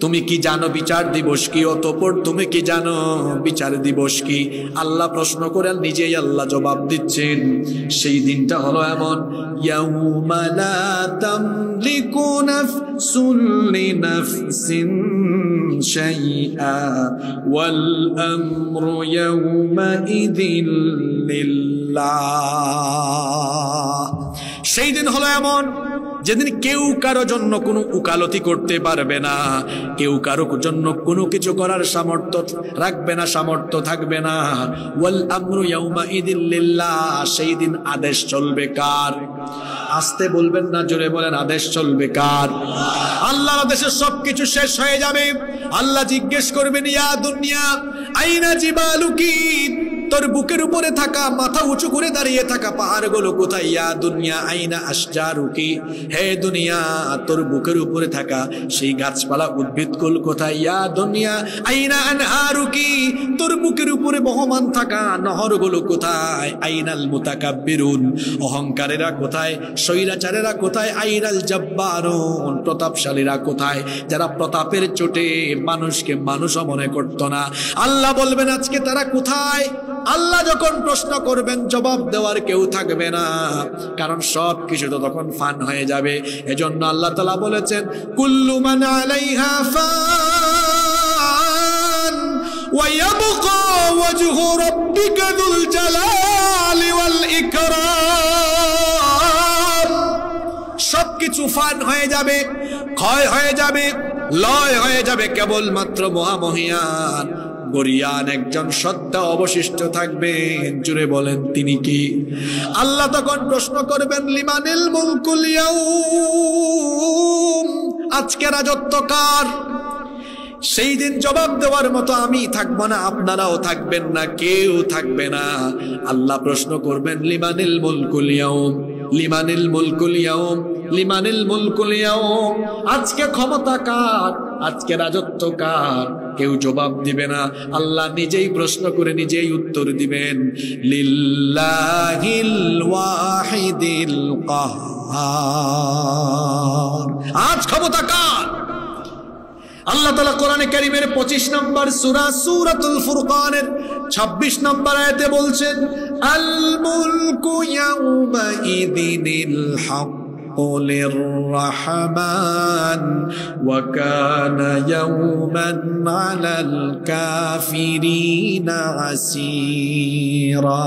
তুমি কি জানো বিচার দিবস কি? অতঃপর তুমি কি জানো বিচার দিবস কি? আল্লাহ প্রশ্ন করে নিজেই আল্লাহ জবাব দিচ্ছেন। সেই দিনটা হলো এমন, ইয়াউমা লা তামলিকু নাফসুন লিনাফসিন শাইআ ওয়াল আমরু ইয়াউমা ইযিল লিল্লাহ। সেই দিন হলো এমন যেদিন কেউ কারো জন্য কোনো উকালতি করতে পারবে না, কেউ কারো জন্য কোনো কিছু করার সামর্থ্য রাখবে না, সামর্থ্য থাকবে না। ওয়াল আমরু ইয়াউমা ইযিল লিল্লাহ, সেই দিন আদেশ চলবে কার? আস্তে বলবেন না, জোরে বলেন, আদেশ চলবে কার? আল্লাহর আদেশে সবকিছু শেষ হয়ে যাবে। আল্লাহ জিজ্ঞেস করবেন ইয়া দুনিয়া আইনা জিবালুকি, তোর বুকের উপরে থাকা, মাথা উঁচু করে দাঁড়িয়ে থাকা পাহাড়গুলো কোথায়? ইয়া দুনিয়া আইনা আশজারুকি, হে দুনিয়া তোর বুকের উপরে থাকা সেই গাছপালা উদ্ভিদকুল কোথায়? ইয়া দুনিয়া আইনা আনহারুকি, তোর বুকের উপরে বহমান থাকা নহরগুলো কোথায়? আইনাল মুতাকাব্বিরুন, অহংকারীরা কোথায়? স্বৈরাচারীরা কোথায়? আইনাল জাব্বারুন, প্রতাপশালীরা কোথায়? যারা প্রতাপের চোটে মানুষকে মানুষও মনে করতো না। আল্লাহ বলবেন আজকে তারা কোথায়? আল্লাহ যখন প্রশ্ন করবেন জবাব দেওয়ার কেউ থাকবে না, কারণ সব কিছু তো তখন ফান হয়ে যাবে। এজন্য আল্লাহ তাআলা বলেছেন কুল্লু মান আলাইহা ফান ওয়া ইয়াবকা ওয়াজহু রাব্বিকা যুল জালালি ওয়াল ইকরাম। সবকিছু ফান হয়ে যাবে, ক্ষয় হয়ে যাবে, লয় হয়ে যাবে, কেবলমাত্র মহামহিয়ান গরিয়ান একজন সত্তা অবশিষ্ট থাকবেন। জুড়ে বলেন তিনি কি? আল্লাহ তখন প্রশ্ন করবেন লিমানিল মুলকুল ইয়াউম, আজকে রাজত্ব কার? সেই দিন জবাব দেওয়ার মতো আমি থাকবো না, আপনারাও থাকবেন না, কেউ থাকবে না। আল্লাহ প্রশ্ন করবেন লিমানিল মুলকুল ইয়াউম, লিমানিল মুলকুল ইয়াউম, লিমানিল মুলকুল ইয়াউম, আজকে ক্ষমতা কার? আজকে রাজত্ব কার? কেউ জবাব দিবে না। আল্লাহ নিজেই প্রশ্ন করে নিজেই উত্তর দিবেন লিল্লাহিল ওয়াহিদিল কাহ্হার। আজ ক্ষমতা কার? আল্লাহ তাআলা কোরআনে কারীমের 25 নম্বর সূরা সূরাতুল ফুরকানের 26 নম্বর আয়াতে বলছেন আল মুলকু ইয়াউমা ইযিনিল হক লিররহমান ওয়া কানা ইয়াওমান আলাল কাফিরিনা আসীরা।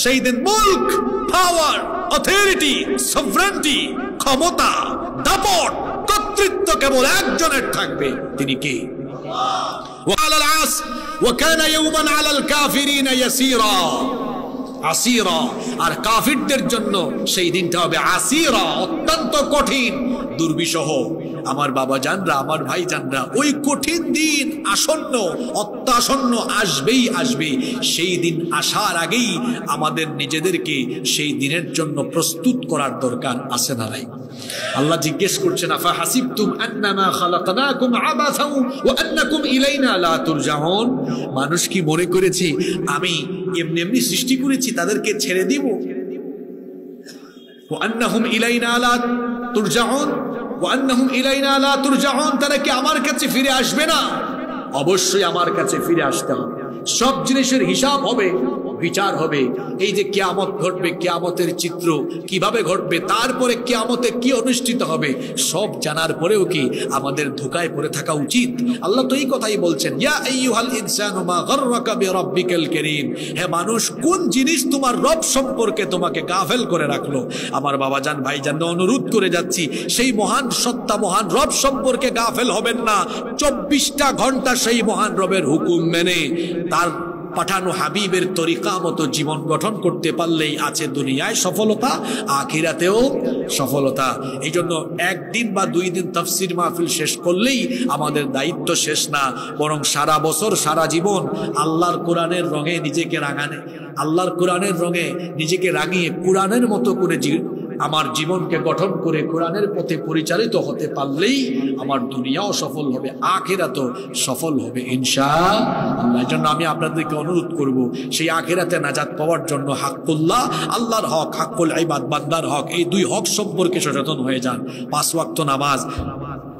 সেই দিন মুলক, পাওয়ার, অথরিটি, সভরেন্টি, ক্ষমতা, দাপট, কর্তৃত্ব কেবল একজনের থাকবে। তিনি কে? আল্লাহ। ওয়া কানা ইয়াওমান আলাল কাফিরিনা ইয়াসীরা। আসিরা, আর কাফিরদের জন্য সেই দিনটা হবে আসিরা, অত্যন্ত কঠিন দুর্বিষহ। আমার বাবা জানরা, আমার ভাই জানরা, ওই কঠিন দিন আসন্ন, অত্যাসন্ন, আসবেই আসবে। সেই দিন আসার আগেই আমাদের নিজেদেরকে সেই দিনের জন্য প্রস্তুত করার দরকার আছে না নাই? আল্লাহ জিজ্ঞেস করছেন, আফা হাসিবতুম আন্নামা খালাকনাকুম আবাসাও ওয়া আন্নাকুম ইলাইনা লা তুরজাউন, মানুষ কি মনে করেছে আমি এমনি এমনি সৃষ্টি করেছি, তাদেরকে ছেড়ে দিব? ওয়া আন্নাহুম ইলাইনা লা তুরজাউন, ওয়া আন্নাহুম ইলাইনা লা তুরজাউন, তারা কি আমার কাছে ফিরে আসবে না? অবশ্যই আমার কাছে ফিরে আসতে হবে। সব জিনিসের হিসাব হবে, বিচার হবে। এই যে কিয়ামত ঘটবে, কিয়ামতের চিত্র কিভাবে ঘটবে, তারপরে কিয়ামতে কি অনুষ্ঠিত হবে, সব জানার পরেও কি আমাদের ধোঁকায় পড়ে থাকা উচিত? আল্লাহ তো এই কথাই বলছেন, ইয়া আইয়ুহাল ইনসানু মা গাররাকা বিরাব্বিকাল কারীম, হে মানুষ, কোন জিনিস তোমার রব সম্পর্কে তোমাকে গাফেল করে রাখলো? আমার বাবাজান ভাইজান, অনুরোধ করে যাচ্ছি, সেই মহান সত্তা, মহান রব সম্পর্কে গাফেল হবেন না। 24টা ঘন্টা সেই মহান রবের হুকুম মেনে তার পাঠানো হাবিবের তরিকা মতো জীবন গঠন করতে পারলেই আছে দুনিয়ায় সফলতা, আখিরাতেও সফলতা। এই জন্য একদিন বা 2 দিন তাফসীর মাহফিল শেষ করলেই আমাদের দায়িত্ব শেষ না, বরং সারা বছর, সারা জীবন আল্লাহর কোরআনের রঙে নিজেকে রাঙানে, আল্লাহর কোরআনের রঙে নিজেকে রাঙিয়ে কোরআনের মতো করে আমার জীবনকে গঠন করে কোরআনের পথে পরিচালিত হতে পারলেই আমার দুনিয়াও সফল হবে, আখিরাতও সফল হবে ইনশাআল্লাহ। এজন্য আমি আপনাদেরকে অনুরোধ করব, সেই আখিরাতে নাজাত পাওয়ার জন্য হাক্কুল্লাহ, আল্লাহর হক, হাক্কুল ইবাদ, বান্দার হক, এই 2 হক সম্পর্কে সচেতন হয়ে যান। 5 ওয়াক্ত নামাজ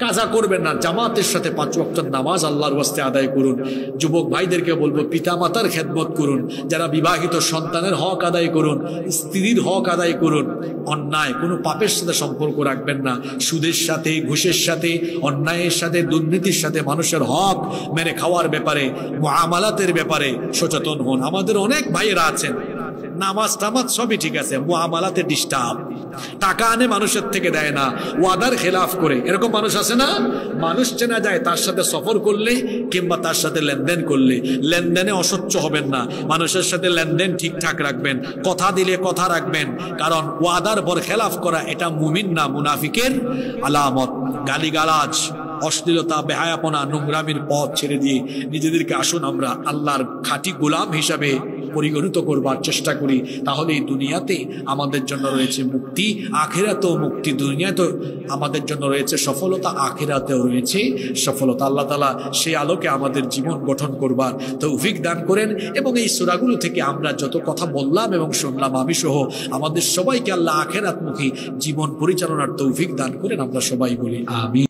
কাজা করবেন না, জামাতের সাথে 5 ওয়াক্ত নামাজ আল্লাহর ওয়াস্তে আদায় করুন। যুবক ভাইদেরকে বলবো, পিতামাতার খেদমত করুন। যারা বিবাহিত, সন্তানের হক আদায় করুন, স্ত্রীর হক আদায় করুন। অন্যায় কোনো পাপের সাথে সম্পর্ক রাখবেন না। সুদের সাথে, ঘুষের সাথে, অন্যায়ের সাথে, দুর্নীতির সাথে মানুষের হক মেরে খাওয়ার ব্যাপারে, মুআমালাতের ব্যাপারে সচেতন হন। আমাদের অনেক ভাইয়েরা আছেন, নামাজ টামাজ সবই ঠিক আছে, মুআমালাতে ডিস্টার্ব, টাকা আনে মানুষের থেকে দেয় না, ওয়াদার খেলাফ করে, এরকম মানুষ আছে না? মানুষ চেনা যায় তার সাথে সফর করলে কিংবা তার সাথে লেনদেন করলে। লেনদেনে অসচ্ছ হবেন না, মানুষের সাথে লেনদেন ঠিকঠাক রাখবেন, কথা দিলে কথা রাখবেন, কারণ ওয়াদার পর খেলাফ করা এটা মুমিন না, মুনাফিকের আলামত। গালিগালাজ, অশ্লীলতা, বেহায়াপনা, নোংরামির পথ ছেড়ে দিয়ে নিজেদেরকে আসুন আমরা আল্লাহর খাঁটি গোলাম হিসাবে পরিগণিত করবার চেষ্টা করি। তাহলে এই দুনিয়াতে আমাদের জন্য রয়েছে মুক্তি, আখিরাতেও মুক্তি। দুনিয়াতেও আমাদের জন্য রয়েছে সফলতা, আখিরাতেও রয়েছে সফলতা। আল্লাহ তাআলা সেই আলোকে আমাদের জীবন গঠন করবার তৌফিক দান করেন। এবং এই সূরাগুলো থেকে আমরা যত কথা বললাম এবং শুনলাম, আমি সহ আমাদের সবাইকে আল্লাহ আখিরাতমুখী জীবন পরিচালনার তৌফিক দান করেন। আমরা সবাই বলি আমিন।